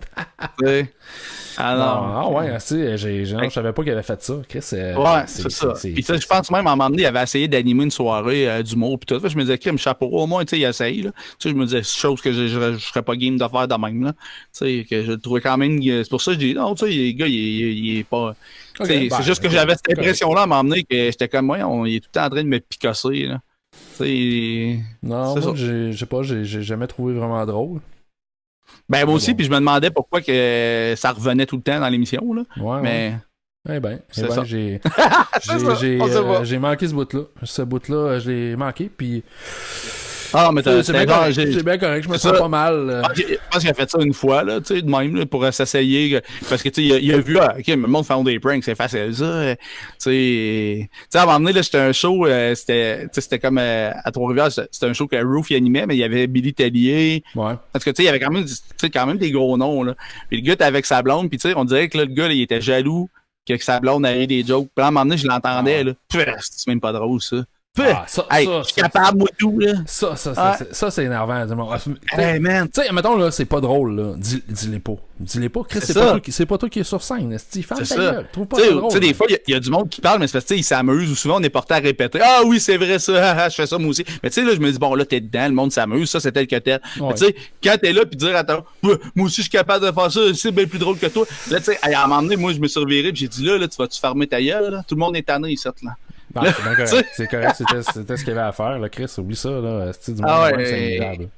Speaker 2: Ah non.
Speaker 1: Ah ouais, je savais pas qu'il avait fait ça. Chris,
Speaker 2: ouais, c'est ça. Puis ça, je pense même à un moment donné, il avait essayé d'animer une soirée d'humour pis tout. Je me disais, Kim, chapeau, au moins, tu sais, il essaye, là. Tu sais, je me disais, c'est chose que je serais pas game de faire de même, là. Tu sais, que je le trouvais quand même. C'est pour ça que je dis, non, tu sais, le gars, il est pas. Okay, c'est juste que j'avais cette impression-là à m'emmener que j'étais comme, ouais, il est tout le temps en train de me picasser, là. Tu sais.
Speaker 1: Non, moi, je sais pas, j'ai jamais trouvé vraiment drôle.
Speaker 2: Ben moi aussi, puis je me demandais pourquoi que ça revenait tout le temps dans l'émission, là.
Speaker 1: Ouais,
Speaker 2: mais...
Speaker 1: Eh ben, j'ai manqué ce bout-là. Ce bout-là, je l'ai manqué, puis
Speaker 2: Ah, mais
Speaker 1: c'est bien correct, je me sens pas mal.
Speaker 2: Je pense qu'il a fait ça une fois, là, tu sais, de même, là, pour s'essayer. Parce que, tu sais, il a vu, OK, le monde fait des pranks, c'est facile, ça. Tu sais, à un moment donné, là, c'était un show, c'était comme à Trois-Rivières, c'était un show que Roof y animait, mais il y avait Billy Tellier.
Speaker 1: Ouais.
Speaker 2: Parce que, tu sais, il y avait quand même des gros noms, là. Puis le gars était avec sa blonde, puis tu sais, on dirait que là, le gars, là, il était jaloux que sa blonde avait des jokes. Puis à un moment donné, je l'entendais, là. C'est même pas drôle, ça. Je suis capable, moi, tout, là.
Speaker 1: Ça, c'est énervant.
Speaker 2: Hey, man.
Speaker 1: Tu sais, mettons, là, c'est pas drôle, là. Dis-les pas. Dis-les pas. Chris, c'est pas toi qui es sur scène. Ferme ta gueule. Trouve pas ça drôle.
Speaker 2: Tu sais, des fois, il y a du monde qui parle, mais c'est parce que, ils s'amusent, ou souvent, on est porté à répéter. Ah oui, c'est vrai, ça. Je fais ça, moi aussi. Mais tu sais, là, je me dis, bon, là, t'es dedans, le monde s'amuse, ça, c'est tel que tel. Ouais. Tu sais, quand t'es là, puis dire, attends, moi aussi, je suis capable de faire ça, c'est bien plus drôle que toi. Là, tu sais, à un moment donné, moi, je me suis reviré, puis j'ai dit, là, tu vas-tu fermer ta gueule, là? Tout le monde est tanné, ici, là.
Speaker 1: Ah, c'est correct, c'était ce qu'il y avait à faire, là, Chris, oublie ça, là. C'est du monde, c'est ignoble.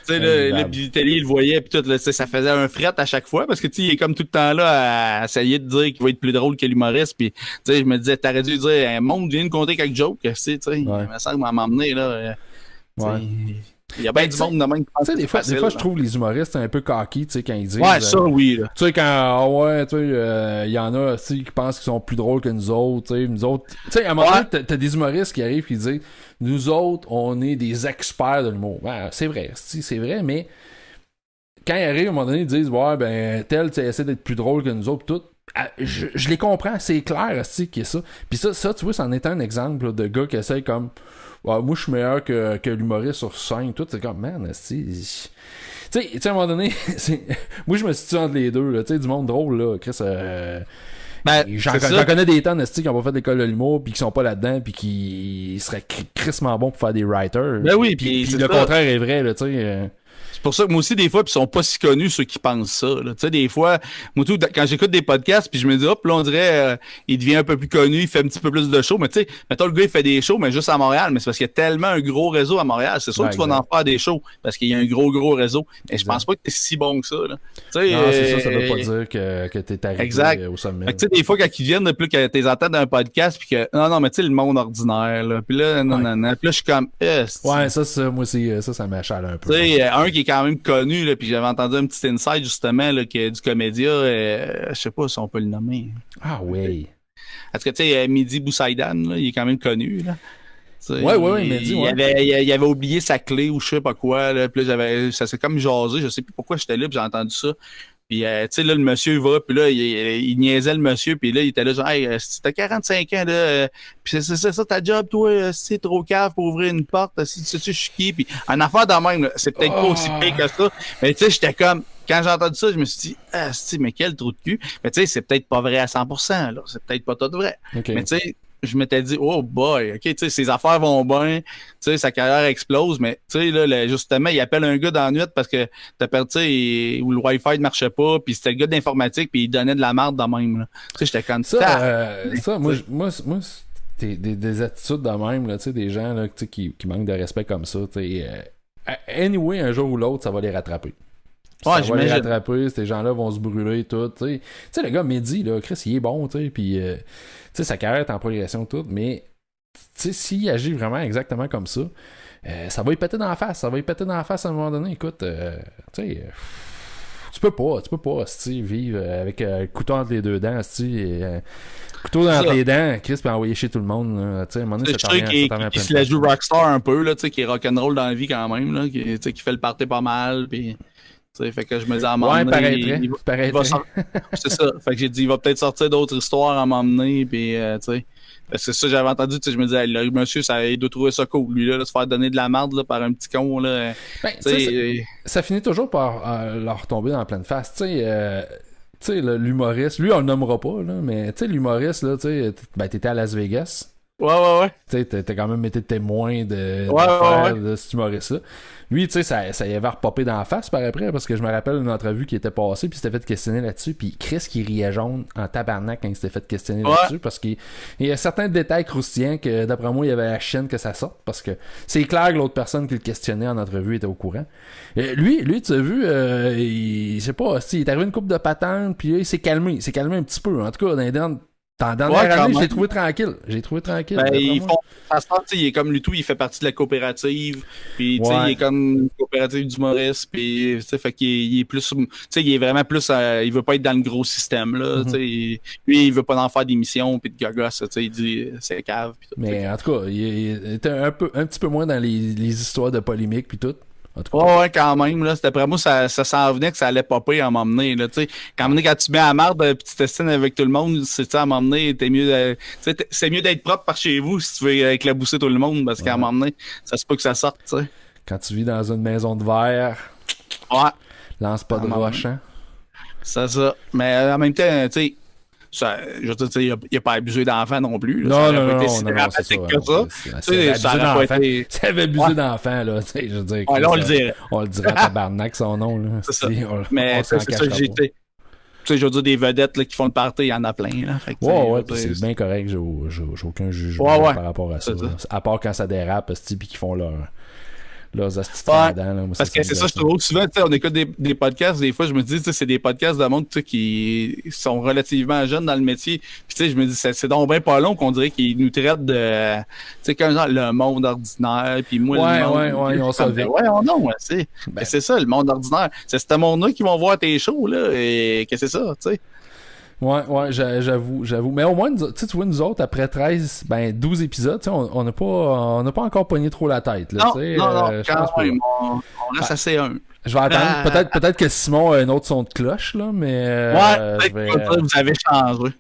Speaker 2: Tu sais, le Billy Tellier, il le voyait, pis tout, là, ça faisait un fret à chaque fois, parce que, tu sais, il est comme tout le temps là à essayer de dire qu'il va être plus drôle que l'humoriste, pis, tu sais, je me disais, t'aurais dû dire, un monde vient de compter quelques jokes, tu sais, il me semble m'emmener, là. Il y a bien du monde de même qui pense.
Speaker 1: Tu sais, des fois, je trouve les humoristes un peu cocky, tu sais, quand ils disent.
Speaker 2: Ouais, ça, oui, là.
Speaker 1: Tu sais, quand, tu sais, il y en a, tu sais, qui pensent qu'ils sont plus drôles que nous autres, tu sais, tu sais, à un moment donné, t'as des humoristes qui arrivent et qui disent, nous autres, on est des experts de l'humour. Ouais, c'est vrai, mais quand ils arrivent, à un moment donné, ils disent, ouais, ben, tel, tu sais, essaie d'être plus drôle que nous autres, tout. Je les comprends, c'est clair, qu'il y a ça. Puis ça, tu vois, c'en est un exemple, là, de gars qui essayent comme, ouais, moi, je suis meilleur que l'humoriste sur scène, tout. C'est comme, man, tu sais, à un moment donné, moi, je me situe entre les deux, là, tu sais, du monde drôle, là, Chris, j'en connais des tonnes, qui n'ont pas fait d'école de l'humour, puis qui sont pas là-dedans, puis qui seraient crissement bons pour faire des writers.
Speaker 2: Ben oui,
Speaker 1: puis le contraire est vrai, là, tu sais.
Speaker 2: C'est pour ça que moi aussi, des fois, ils sont pas si connus, ceux qui pensent ça. Tu sais, des fois, moi, tout, quand j'écoute des podcasts, puis je me dis, hop, là, on dirait, il devient un peu plus connu, il fait un petit peu plus de shows. Mais tu sais, mettons, le gars, il fait des shows, mais juste à Montréal. Mais c'est parce qu'il y a tellement un gros réseau à Montréal. C'est sûr que tu vas en faire des shows, parce qu'il y a un gros réseau. Mais je pense pas que t'es si bon que ça, là. T'sais,
Speaker 1: non, c'est ça veut pas dire que t'es arrivé au sommet.
Speaker 2: Tu sais, des fois, quand ils viennent, plus que t'es entends dans un podcast, puis que, non, mais tu sais, le monde ordinaire, là. Puis là, non. Puis là, je suis comme,
Speaker 1: ouais, ça, moi aussi, ça m'achale un peu.
Speaker 2: Tu sais, un qui est quand même connu, là, puis j'avais entendu un petit insight justement là, du comédia, je sais pas si on peut le nommer.
Speaker 1: Ah oui.
Speaker 2: Parce que tu sais, Mehdi Boussaïdan, là, il est quand même connu. Là.
Speaker 1: Ouais, Mehdi,
Speaker 2: il avait oublié sa clé ou je sais pas quoi. Là, puis là, ça s'est comme jasé, je sais plus pourquoi j'étais là, puis j'ai entendu ça. Puis, tu sais, là, le monsieur va, puis là, il niaisait le monsieur, puis là, il était là, genre, hey, si t'as 45 ans, là, puis c'est ça ta job, toi, si c'est trop cave pour ouvrir une porte, si tu je suis qui, puis en affaire de même, là, c'est peut-être pas aussi pire que ça, mais tu sais, j'étais comme, quand j'ai entendu ça, je me suis dit, mais quel trou de cul, mais tu sais, c'est peut-être pas vrai à 100%, là, c'est peut-être pas tout vrai, mais tu sais, je m'étais dit, oh boy, ok, tu sais, ses affaires vont bien, tu sais, sa carrière explose, mais tu sais, là, justement, il appelle un gars dans la nuit parce que t'as perdu, tu sais, où le Wi-Fi ne marchait pas, puis c'était le gars d'informatique, puis il donnait de la merde de même, là. Tu sais, j'étais comme
Speaker 1: ça. Moi, des attitudes de même, là, tu sais, des gens, là, qui manquent de respect comme ça, tu sais, anyway, un jour ou l'autre, ça va les rattraper. Ça va les rattraper, ces gens-là vont se brûler, tout, tu sais, le gars Mehdi, là, Chris, il est bon, tu sais, puis tu sais, sa carrière est en progression, tout, mais tu sais, s'il agit vraiment exactement comme ça, ça va y péter dans la face, à un moment donné, écoute, tu sais, tu peux pas, vivre avec un couteau entre les deux dents, couteau dans les dents, Chris, puis envoyer chez tout le monde, tu sais, à un moment donné,
Speaker 2: ça t'en vient qui se la joue rockstar un peu, là, tu sais, qui est rock'n'roll dans la vie quand même, là, qui fait le party pas mal, puis... T'sais, fait que je me dis à m'emmener. C'est ça. Fait que j'ai dit, il va peut-être sortir d'autres histoires à m'emmener. Puis, tu sais. Parce que ça, j'avais entendu, je me disais, le monsieur, il doit trouver ça cool. Lui, là, se faire donner de la merde là, par un petit con. Là,
Speaker 1: ça finit toujours par leur retomber dans la pleine face. Tu sais, l'humoriste, lui, on le nommera pas, là, mais tu sais, l'humoriste, là, tu sais, t'étais à Las Vegas.
Speaker 2: Ouais.
Speaker 1: Tu sais, t'as quand même été témoin de cet humoriste-là. Lui, tu sais, ça y avait repopé dans la face par après, parce que je me rappelle une entrevue qui était passée, puis il s'était fait questionner là-dessus, puis Chris qui riait jaune en tabarnak quand il s'était fait questionner là-dessus, parce qu'il y a certains détails croustillants que, d'après moi, il y avait la chienne que ça sorte, parce que c'est clair que l'autre personne qui le questionnait en entrevue était au courant. Lui, tu as vu, je sais pas, il est arrivé une couple de patentes, puis là, il s'est calmé un petit peu, en tout cas, dans les dernières Dans la dernière année,
Speaker 2: même.
Speaker 1: j'ai trouvé tranquille.
Speaker 2: Ben, ça se passe, il est comme Lutou, il fait partie de la coopérative. Puis, tu sais, il est comme une coopérative d'humoristes. Puis, tu sais, fait qu'il est plus, tu sais, il est vraiment plus, il veut pas être dans le gros système, là. Tu sais, lui, il veut pas en faire des missions, puis de gagos, tu sais, il dit, c'est cave. Pis tout,
Speaker 1: mais en tout cas, il était un petit peu moins dans les histoires de polémiques, puis tout. En tout cas.
Speaker 2: Ouais, quand même, là. D'après moi, ça s'en venait que ça allait popper à m'emmener, là, tu sais. Quand tu mets à la marde, pis tu t'estines avec tout le monde, c'est à m'emmener, c'est mieux d'être propre par chez vous si tu veux éclabousser tout le monde, parce qu'à m'emmener, ça se peut que ça sorte, tu sais.
Speaker 1: Quand tu vis dans une maison de verre, lance pas de roche, hein.
Speaker 2: C'est ça. Mais en même temps, tu sais, je veux dire, il n'a pas abusé d'enfants non plus. Là.
Speaker 1: Non, c'est ça. Ça avait abusé d'enfants, là. Je veux dire.
Speaker 2: Ouais, là, on le dirait.
Speaker 1: On le dirait à tabarnak, son nom, là.
Speaker 2: C'est ça. Mais c'est ça que j'ai été. Tu sais, je veux dire, des vedettes là, qui font le party, il y en a plein. Là. Fait que,
Speaker 1: c'est bien correct. J'ai aucun jugement par rapport à ça. À part quand ça dérape, puis qu'ils font leurs astuces dedans.
Speaker 2: Parce que c'est ça, je trouve souvent, on écoute des podcasts, des fois, je me dis, c'est des podcasts de monde qui sont relativement jeunes dans le métier. Puis, je me dis, c'est donc bien pas long qu'on dirait qu'ils nous traitent de, tu sais, comme genre, le monde ordinaire, puis moi, le monde.
Speaker 1: On s'en vient.
Speaker 2: C'est ça, le monde ordinaire. C'est ce monde-là qui vont voir tes shows, là, et que c'est ça, tu sais.
Speaker 1: Ouais, j'avoue. Mais au moins, tu vois, nous autres, après 12 épisodes, on n'a pas encore pogné trop la tête. Là,
Speaker 2: non, quand même, on reste assez un.
Speaker 1: Je vais attendre. Peut-être que Simon a un autre son de cloche, là, mais...
Speaker 2: peut-être que vous avez changé.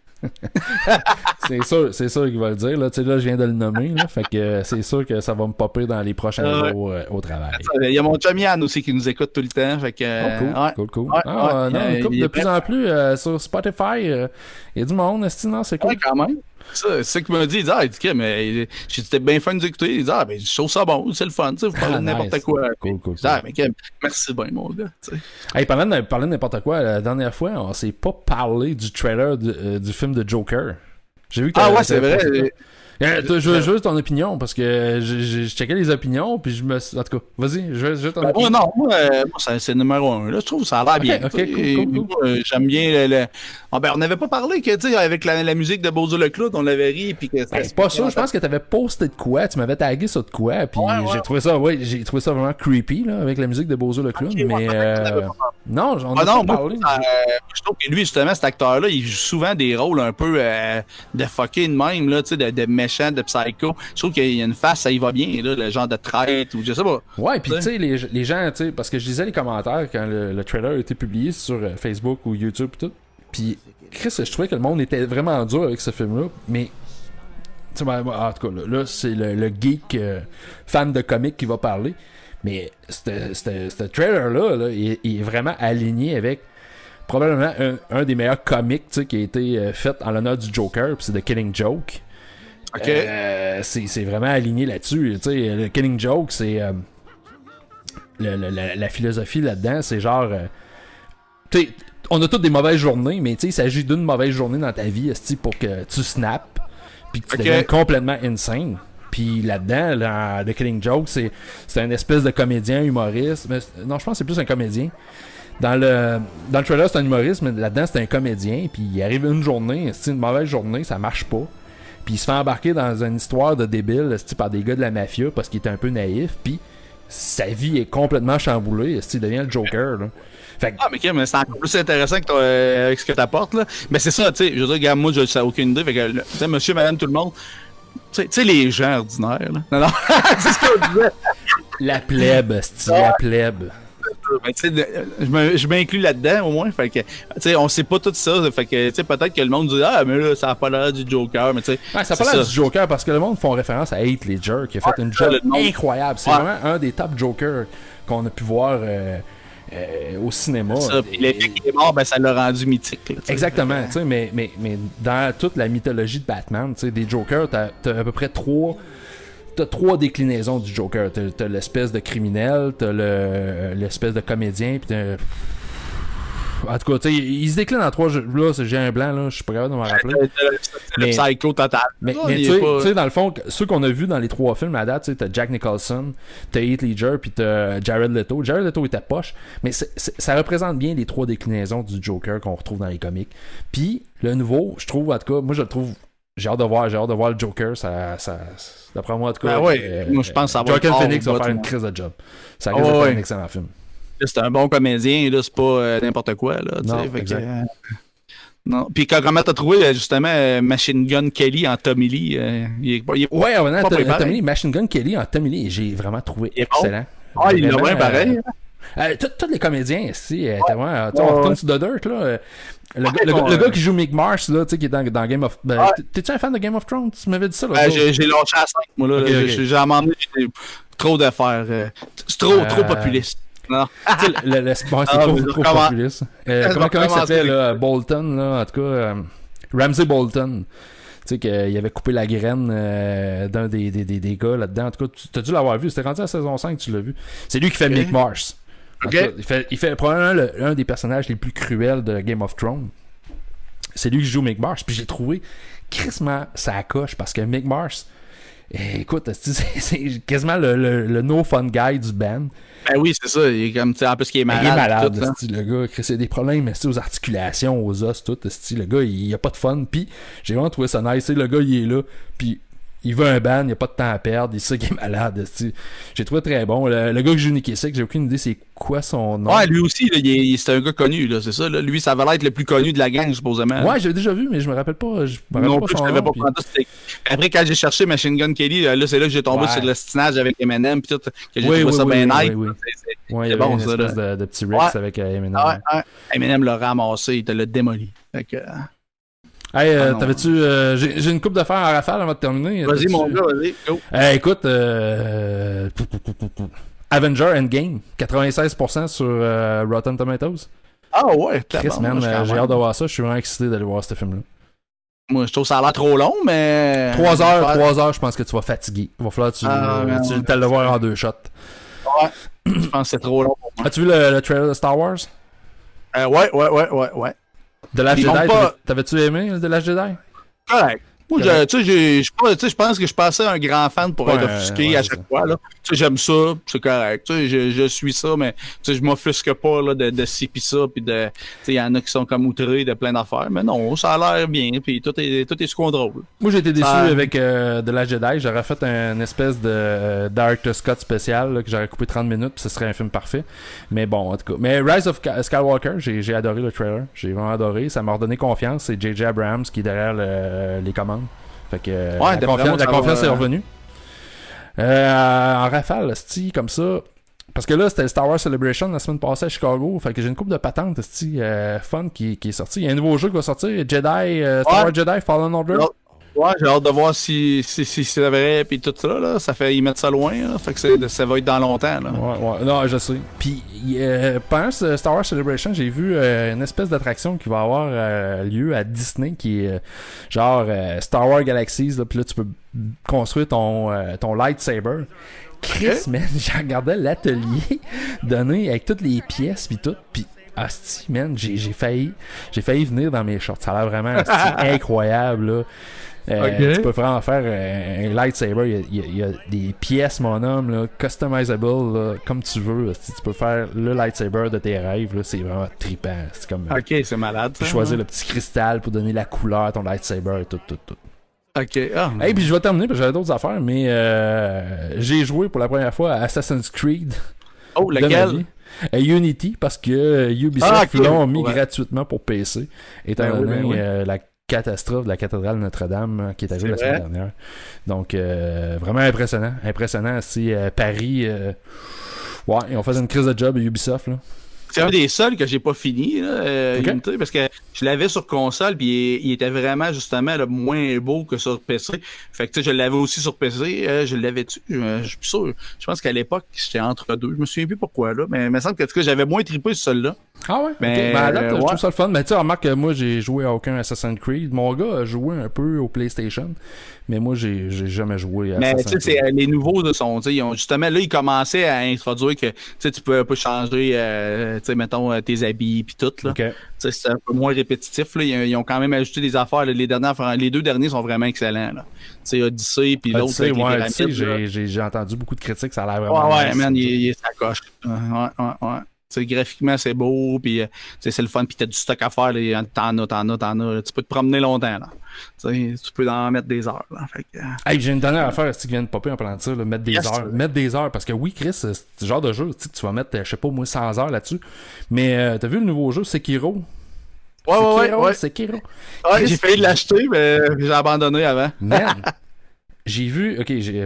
Speaker 1: c'est sûr qu'il va le dire. Là, je viens de le nommer. Là, fait que c'est sûr que ça va me popper dans les prochains jours au travail.
Speaker 2: Il y a mon chum Yann aussi qui nous écoute tout le temps. Fait que,
Speaker 1: cool. Il écoute de plus en plus sur Spotify. Il y a du monde. Non, c'est cool.
Speaker 2: Ouais, quand même. C'est ça qu'il m'a dit. Il dit, mais j'étais bien fun d'écouter. Il dit, je trouve ça bon, c'est le fun. Vous parlez de n'importe quoi.
Speaker 1: Cool.
Speaker 2: Mais merci bien, mon gars.
Speaker 1: Hey, parlant de n'importe quoi, la dernière fois, on s'est pas parlé du trailer du film de Joker. J'ai vu que
Speaker 2: c'est vrai.
Speaker 1: Je veux juste ton opinion parce que je checkais les opinions puis je me en tout cas vas-y je veux ton opinion.
Speaker 2: Moi c'est le numéro 1 là, je trouve que ça a l'air bien.
Speaker 1: Cool.
Speaker 2: J'aime bien on n'avait pas parlé que tu sais avec la musique de Bozo le Clown on l'avait ri puis que
Speaker 1: c'est pas ça, je pense que t'avais posté de quoi, tu m'avais tagué sur de quoi puis j'ai trouvé ça vraiment creepy là avec la musique de Bozo le Clown mais non, on a pas parlé.
Speaker 2: Je trouve que lui justement cet acteur là, il joue souvent des rôles un peu de fucké de même là, tu sais de méchant, de psycho. Je trouve qu'il y a une face, ça y va bien, là, le genre de traître ou je sais pas.
Speaker 1: Ouais, pis tu sais, les gens, tu sais, parce que je lisais les commentaires quand le trailer a été publié sur Facebook ou YouTube et tout. Pis Chris, je trouvais que le monde était vraiment dur avec ce film-là, mais tu sais, en tout cas, là c'est le geek fan de comics qui va parler. Mais ce trailer-là, il est vraiment aligné avec probablement un des meilleurs comics qui a été fait en l'honneur du Joker, puis c'est The Killing Joke.
Speaker 2: Okay.
Speaker 1: C'est vraiment aligné là-dessus. Le Killing Joke, c'est la philosophie là-dedans, c'est genre on a toutes des mauvaises journées, mais il s'agit d'une mauvaise journée dans ta vie pour que tu snaps puis que tu deviennes complètement insane. Puis là-dedans, dans The Killing Joke, c'est un espèce de comédien humoriste. Mais, non, je pense que c'est plus un comédien. Dans le trailer, c'est un humoriste, mais là-dedans, c'est un comédien. Puis il arrive une journée, c'est une mauvaise journée, ça marche pas. Puis il se fait embarquer dans une histoire de débile par des gars de la mafia parce qu'il est un peu naïf. Puis sa vie est complètement chamboulée. Il devient le Joker. Là. Fait que...
Speaker 2: mais c'est encore plus intéressant que avec ce que t'apportes. Là. Mais c'est ça, tu sais. Je veux dire, regarde, moi, je n'ai aucune idée. Fait que, tu sais, monsieur, madame, tout le monde. Tu sais, les gens ordinaires. Là. Non, c'est ce qu'on disait.
Speaker 1: La plèbe, la plèbe.
Speaker 2: Ben, je m'inclus là-dedans au moins, fait que on sait pas tout ça, fait que peut-être que le monde dit mais là ça a pas l'air du Joker, mais ça
Speaker 1: a pas l'air du Joker parce que le monde font référence à Heath Ledger qui a fait une job incroyable, c'est vraiment un des top Jokers qu'on a pu voir au cinéma.
Speaker 2: Puis le fait qu'il est mort, ça l'a rendu mythique. Là,
Speaker 1: exactement, mais dans toute la mythologie de Batman, des Jokers, t'as à peu près t'as trois déclinaisons du Joker. T'as l'espèce de criminel, t'as l'espèce de comédien, puis En tout cas, tu sais, il se décline en 3 jeux. Là, j'ai un blanc, là, je suis pas capable de m'en rappeler.
Speaker 2: C'est le psycho total.
Speaker 1: Mais tu sais, dans le fond, ceux qu'on a vus dans les 3 films à date, tu sais, t'as Jack Nicholson, t'as Heath Ledger, puis t'as Jared Leto. Jared Leto était poche, mais ça représente bien les 3 déclinaisons du Joker qu'on retrouve dans les comics. Puis, le nouveau, je trouve, en tout cas, moi je le trouve. J'ai hâte de voir le Joker, ça d'après moi, en tout cas.
Speaker 2: Moi, je pense que ça va
Speaker 1: Joaquin
Speaker 2: être
Speaker 1: Phoenix va faire une crise de job. Ça risque d'être un excellent film.
Speaker 2: Là, c'est un bon comédien, là, c'est pas n'importe quoi, là.
Speaker 1: Non,
Speaker 2: fait
Speaker 1: exact.
Speaker 2: Non. Puis comment t'as trouvé justement Machine Gun Kelly en Tommy Lee?
Speaker 1: Tommy Lee, Machine Gun Kelly en Tommy Lee, j'ai vraiment trouvé excellent.
Speaker 2: Il l'a bien pareil.
Speaker 1: Tous les comédiens ici, on retourne sur The Dirt, là. Le gars qui joue Mick Mars, là, tu sais, qui est dans Game of... T'es-tu un fan de Game of Thrones? Tu m'avais dit ça, là?
Speaker 2: J'ai lâché à 5, moi, là. J'ai amené trop d'affaires. C'est trop populiste. Non.
Speaker 1: C'est trop populiste. Comment il s'appelait, là? Bolton, là, en tout cas... Ramsay Bolton. Tu sais, qu'il avait coupé la graine d'un des gars là-dedans. En tout cas, t'as dû l'avoir vu. C'était rendu à la saison 5, tu l'as vu. C'est lui qui fait Mick Mars.
Speaker 2: Okay.
Speaker 1: Il fait probablement un des personnages les plus cruels de Game of Thrones. C'est lui qui joue Mick Mars. Puis j'ai trouvé crissement ça coche parce que Mick Mars, écoute, c'est quasiment le no fun guy du band.
Speaker 2: Ben oui, c'est ça. Il est comme, en plus qu'il est malade.
Speaker 1: Il est malade,
Speaker 2: tout,
Speaker 1: le gars. Il a des problèmes aux articulations, aux os, tout. Le gars, il a pas de fun. Puis j'ai vraiment trouvé ça nice. Le gars, il est là. Puis il veut un ban, il n'y a pas de temps à perdre, il sait qu'il est malade. J'ai trouvé très bon. Le gars que joue Nicky Sick, j'ai aucune idée c'est quoi son nom.
Speaker 2: Ouais, lui aussi, là, c'est un gars connu, là, c'est ça. Là. Lui, ça va être le plus connu de la gang, supposément.
Speaker 1: Ouais, j'avais déjà vu, mais je me rappelle pas.
Speaker 2: Non plus, je savais pas prendre ça. Après, quand j'ai cherché Machine Gun Kelly, là, c'est là que j'ai tombé sur le stinage avec Eminem, puis tout, que j'ai trouvé ça bien nice.
Speaker 1: Ouais, il y avait une espèce de petit Rex avec Eminem.
Speaker 2: Ouais. Eminem l'a ramassé, il te l'a démoli. Fait que...
Speaker 1: Hey, t'avais-tu. J'ai une coupe de fer en rafale avant de terminer.
Speaker 2: Vas-y, mon gars, vas-y. Go.
Speaker 1: Écoute, Avenger Endgame, 96% sur Rotten Tomatoes.
Speaker 2: Ah ouais,
Speaker 1: Chris, man, j'ai hâte de voir ça. Je suis vraiment excité d'aller voir ce film-là.
Speaker 2: Moi, je trouve que ça a l'air trop long, mais.
Speaker 1: 3 heures, je pense que tu vas fatiguer. Il va falloir que tu le voir en 2 shots.
Speaker 2: Ouais, je pense que c'est trop long pour moi.
Speaker 1: As-tu vu le trailer de Star Wars?
Speaker 2: Ouais.
Speaker 1: De Last Jedi, t'avais-tu aimé de Last Jedi?
Speaker 2: Correct. Moi, je pense que je suis pas assez un grand fan pour être offusqué à chaque fois. Là. J'aime ça, c'est correct. Je suis ça, mais je m'offusque pas là, de ci pis ça. Il y en a qui sont comme outrés de plein d'affaires. Mais non, ça a l'air bien. Puis tout est sous contrôle.
Speaker 1: Moi, j'ai été déçu avec The Last Jedi. J'aurais fait une espèce de Director's Cut spécial là, que j'aurais coupé 30 minutes. Puis ce serait un film parfait. Mais bon, en tout cas. Mais Rise of Skywalker, j'ai adoré le trailer. J'ai vraiment adoré. Ça m'a redonné confiance. C'est J.J. Abrams qui est derrière les commandes. Fait que la confiance est revenue. En rafale, comme ça. Parce que là, c'était le Star Wars Celebration la semaine passée à Chicago. Fait que j'ai une couple de patentes fun qui est sortie. Il y a un nouveau jeu qui va sortir, Star Wars Jedi Fallen Order.
Speaker 2: Ouais, j'ai hâte de voir si c'est vrai puis tout ça là, ça fait ils mettent ça loin là, fait que ça va être dans longtemps là.
Speaker 1: Ouais, non, je sais. Puis pendant ce Star Wars Celebration, j'ai vu une espèce d'attraction qui va avoir lieu à Disney qui est genre Star Wars Galaxies là, puis là tu peux construire ton lightsaber. Chris, man, j'ai regardé l'atelier donné avec toutes les pièces puis tout, puis asti, man, j'ai failli venir dans mes shorts. Ça a l'air vraiment incroyable là. Tu peux vraiment faire un lightsaber. Il y a des pièces, mon homme, là, customizable, là, comme tu veux. Tu peux faire le lightsaber de tes rêves. Là, c'est vraiment trippant. C'est comme,
Speaker 2: ok, c'est malade.
Speaker 1: Tu peux choisir le petit cristal pour donner la couleur à ton lightsaber et tout.
Speaker 2: Ok.
Speaker 1: Hey, puis je vais terminer parce que j'avais d'autres affaires, mais j'ai joué pour la première fois à Assassin's Creed.
Speaker 2: Oh, lequel?
Speaker 1: Unity, parce que Ubisoft l'ont mis gratuitement pour PC, étant donné la catastrophe de la cathédrale Notre-Dame qui est arrivée la semaine dernière. Donc, vraiment impressionnant. C'est Paris. Ils ont fait une crise de job à Ubisoft. Là.
Speaker 2: C'est un des seuls que j'ai pas fini, là, Unity, parce que je l'avais sur console, puis il était vraiment, justement, là, moins beau que sur PC. Fait que, tu sais, je l'avais aussi sur PC. Je l'avais-tu? Je suis plus sûr. Je pense qu'à l'époque, j'étais entre deux. Je me souviens plus pourquoi, là. Mais il me semble que, en tout cas, j'avais moins trippé sur celui-là.
Speaker 1: Ah ouais?
Speaker 2: Mais,
Speaker 1: okay. Ben, là, je
Speaker 2: ouais.
Speaker 1: trouve ça le fun. Mais tu sais, remarque que moi, j'ai joué à aucun Assassin's Creed. Mon gars a joué un peu au PlayStation. Mais moi, j'ai jamais joué à Assassin's Creed.
Speaker 2: Mais tu sais, les nouveaux de sont, tu sais, justement, là, ils commençaient à introduire que, tu sais, tu peux un peu changer, tu sais, mettons, tes habits puis tout, là.
Speaker 1: Okay.
Speaker 2: Tu sais, c'est un peu moins répétitif, là. Ils ont quand même ajouté des affaires. Là. Les deux derniers sont vraiment excellents, là. Tu sais, Odyssey puis l'autre avec les pyramides.
Speaker 1: J'ai entendu beaucoup de critiques, ça a l'air vraiment
Speaker 2: ouais, man, il est sacoche. Ouais. T'sais, graphiquement, c'est beau, puis c'est le fun, puis t'as du stock à faire, là, t'en as. Tu peux te promener longtemps, là. Tu peux en mettre des heures, là. Fait que,
Speaker 1: hey, j'ai une dernière affaire qui vient de popper en parlant de ça, là, mettre des heures. Mettre des heures, parce que oui, Chris, c'est le genre de jeu, tu vas mettre, je sais pas, moi, 100 heures là-dessus. Mais t'as vu le nouveau jeu, Sekiro?
Speaker 2: Ouais.
Speaker 1: Sekiro.
Speaker 2: Ouais, j'ai failli l'acheter, mais j'ai abandonné avant.
Speaker 1: Man! J'ai vu,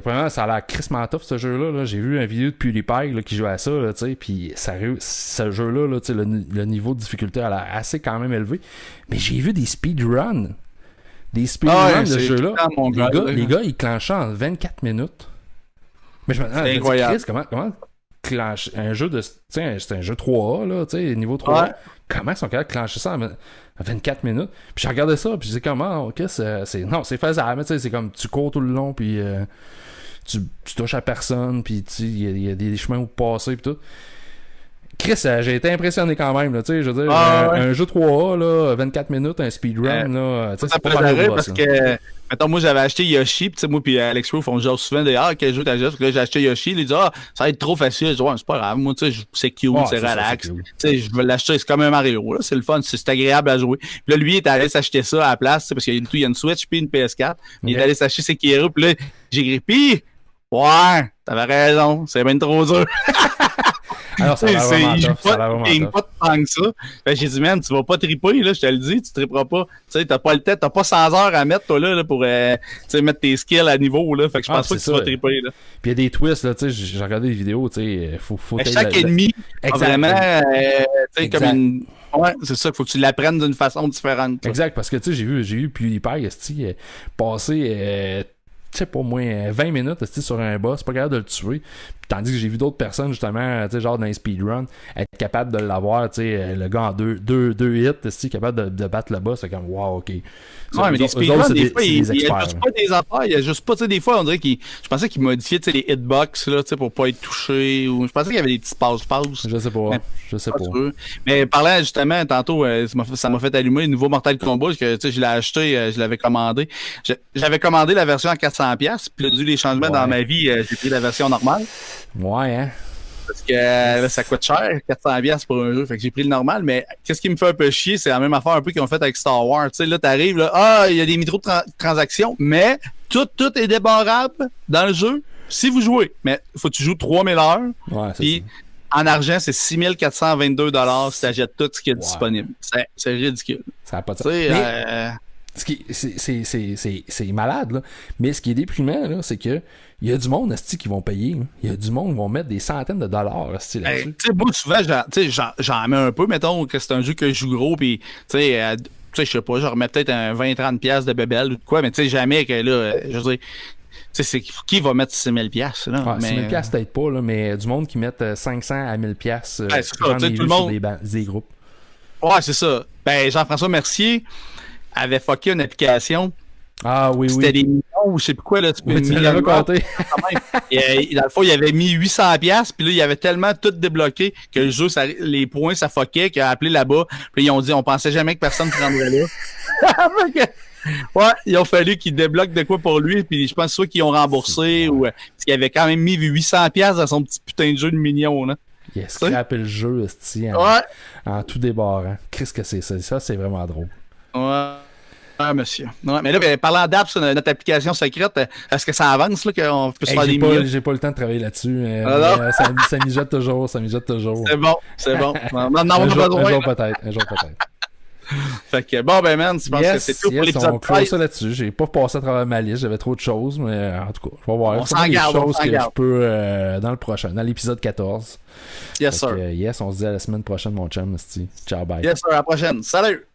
Speaker 1: premièrement, ça a l'air crissement tough ce jeu-là. Là. J'ai vu une vidéo de PewDiePie là, qui jouait à ça, tu sais, puis sérieux, ce jeu-là, là, le niveau de difficulté a l'air assez quand même élevé. Mais j'ai vu des speedruns. Des speedruns de ce jeu-là. Les gars, ils clenchaient en 24 minutes. Mais je me demande, Chris, comment clencher un jeu de. Tu sais, c'est un jeu 3A, là, tu sais, niveau 3A. Ouais. Comment ils sont capables de clencher ça en 24 minutes? Puis j'ai regardé ça, puis je disais comment, ok, non, c'est faisable, tu sais, c'est comme tu cours tout le long, puis tu touches à personne, puis il y a des chemins où passer, puis tout. Chris, j'ai été impressionné quand même, là, tu sais, je veux dire, un jeu 3A, là, 24 minutes, un speedrun, là, tu sais, c'est pas mal
Speaker 2: parce que, mettons, moi, j'avais acheté Yoshi, pis tu sais, moi, puis Alex Pro font genre souvent des quel jeu t'achètes? Parce que là, j'ai acheté Yoshi, il dit, ça va être trop facile. Je dis, ouais, c'est pas grave, moi, tu sais, c'est cute, c'est relax. Tu sais, je veux l'acheter, c'est comme un Mario, là, c'est le fun, c'est agréable à jouer. Puis là, lui, il est allé s'acheter ça à la place, parce qu'il y a une Switch, puis une PS4. Il est allé s'acheter Sekiro, puis là, j'ai grippé. Ouais, t'avais raison, c'est bien trop dur.
Speaker 1: Alors, ça a l'air vraiment
Speaker 2: pas tant que ça. Fait j'ai dit, man, tu vas pas triper, là, je te le dis, tu triperas pas. Tu sais, t'as pas le temps, t'as pas 100 heures à mettre, toi, là, pour mettre tes skills à niveau, là. Fait que je pense pas que tu vas triper, là.
Speaker 1: Puis il y a des twists, là, tu sais, j'ai regardé des vidéos, tu sais, faut
Speaker 2: chaque ennemi, vraiment, tu sais, comme une. Ouais, c'est ça, qu'il faut que tu l'apprennes d'une façon différente. Là.
Speaker 1: Exact, parce que, tu sais, j'ai vu PewDiePie, passer. Je sais pas, moins 20 minutes sur un boss, pas capable de le tuer. Tandis que j'ai vu d'autres personnes, justement, tu sais, genre dans les speedruns, être capable de l'avoir, tu sais, le gars en deux hits, capable de battre le boss, c'est comme, wow, ok.
Speaker 2: Ça, ouais, mais les speedruns, des fois, il y a juste pas des affaires, il y a juste pas, tu sais, des fois, on dirait je pensais qu'ils modifiaient, tu sais, les hitbox, là, tu sais, pour pas être touché, ou je pensais qu'il y avait des petits passe-passe.
Speaker 1: Je sais pas.
Speaker 2: Mais parlant, justement, tantôt, ça m'a fait allumer le nouveau Mortal Kombat, que, tu sais, je l'ai acheté, je l'avais commandé. J'avais commandé la version à 400$, puis dû les changements dans ma vie, j'ai pris la version normale.
Speaker 1: Ouais, hein.
Speaker 2: Parce que là, ça coûte cher, 400$ pour un jeu. Fait que j'ai pris le normal, mais qu'est-ce qui me fait un peu chier, c'est la même affaire un peu qu'ils ont fait avec Star Wars. Tu sais, là, t'arrives, là, il y a des micro-transactions, mais tout est débarrable dans le jeu si vous jouez. Mais faut que tu joues 3000 heures.
Speaker 1: Ouais, c'est
Speaker 2: puis, en argent, c'est 6422$ si t'achètes tout ce qui est disponible. C'est ridicule.
Speaker 1: Ça n'a pas de sens. C'est malade, là. Mais ce qui est déprimant, là, c'est que il y a du monde, qui vont payer. Il y a du monde qui vont mettre des centaines de dollars, là-dessus.
Speaker 2: Tu sais, moi, souvent, j'en mets un peu, mettons, que c'est un jeu que je joue gros, puis, tu sais, je sais pas, je remets peut-être un 20-30$ de bébelle ou de quoi, mais tu sais, jamais que là, je veux dire, tu sais, qui va mettre 6 000$, là?
Speaker 1: Ouais, 6 000$ peut-être pas, là, mais du monde qui met 500 à 1000$,
Speaker 2: c'est ça, tout le monde...
Speaker 1: sur des groupes.
Speaker 2: Ouais, c'est ça. Ben, Jean-François Mercier avait fucké une application.
Speaker 1: Ah oui,
Speaker 2: c'était des millions ou je sais plus quoi, là.
Speaker 1: Tu l'avais compté.
Speaker 2: Dans le fond, il avait mis 800$, puis là, il avait tellement tout débloqué que le jeu, les points, ça fuckait, qu'il a appelé là-bas. Puis ils ont dit, on pensait jamais que personne se rendrait là. Ouais, il a fallu qu'il débloque de quoi pour lui, puis je pense soit qu'ils ont remboursé ou parce qu'il avait quand même mis 800$ dans son petit putain de jeu de mignon, là.
Speaker 1: Il a scrappé le jeu, en tout débarrant. Qu'est-ce que c'est ça? Ça, c'est vraiment drôle.
Speaker 2: Ouais, monsieur. Ouais, mais là, parlant d'apps, notre application secrète, est-ce que ça avance, là, qu'on peut se faire des millions?
Speaker 1: J'ai pas le temps de travailler là-dessus. Mais ça mijote toujours,
Speaker 2: C'est bon.
Speaker 1: Un jour peut-être.
Speaker 2: Fait que, bon, ben, man, je pense que c'est tout pour l'épisode 13.
Speaker 1: On clôt ça là-dessus. J'ai pas passé à travers ma liste, j'avais trop de choses, mais en tout cas, je vais voir.
Speaker 2: On s'en garde,
Speaker 1: des choses que je peux dans le prochain, dans l'épisode 14.
Speaker 2: Yes, sir.
Speaker 1: On se dit à la semaine prochaine, mon chum. Ciao, bye.
Speaker 2: Yes, sir, à la prochaine. Salut!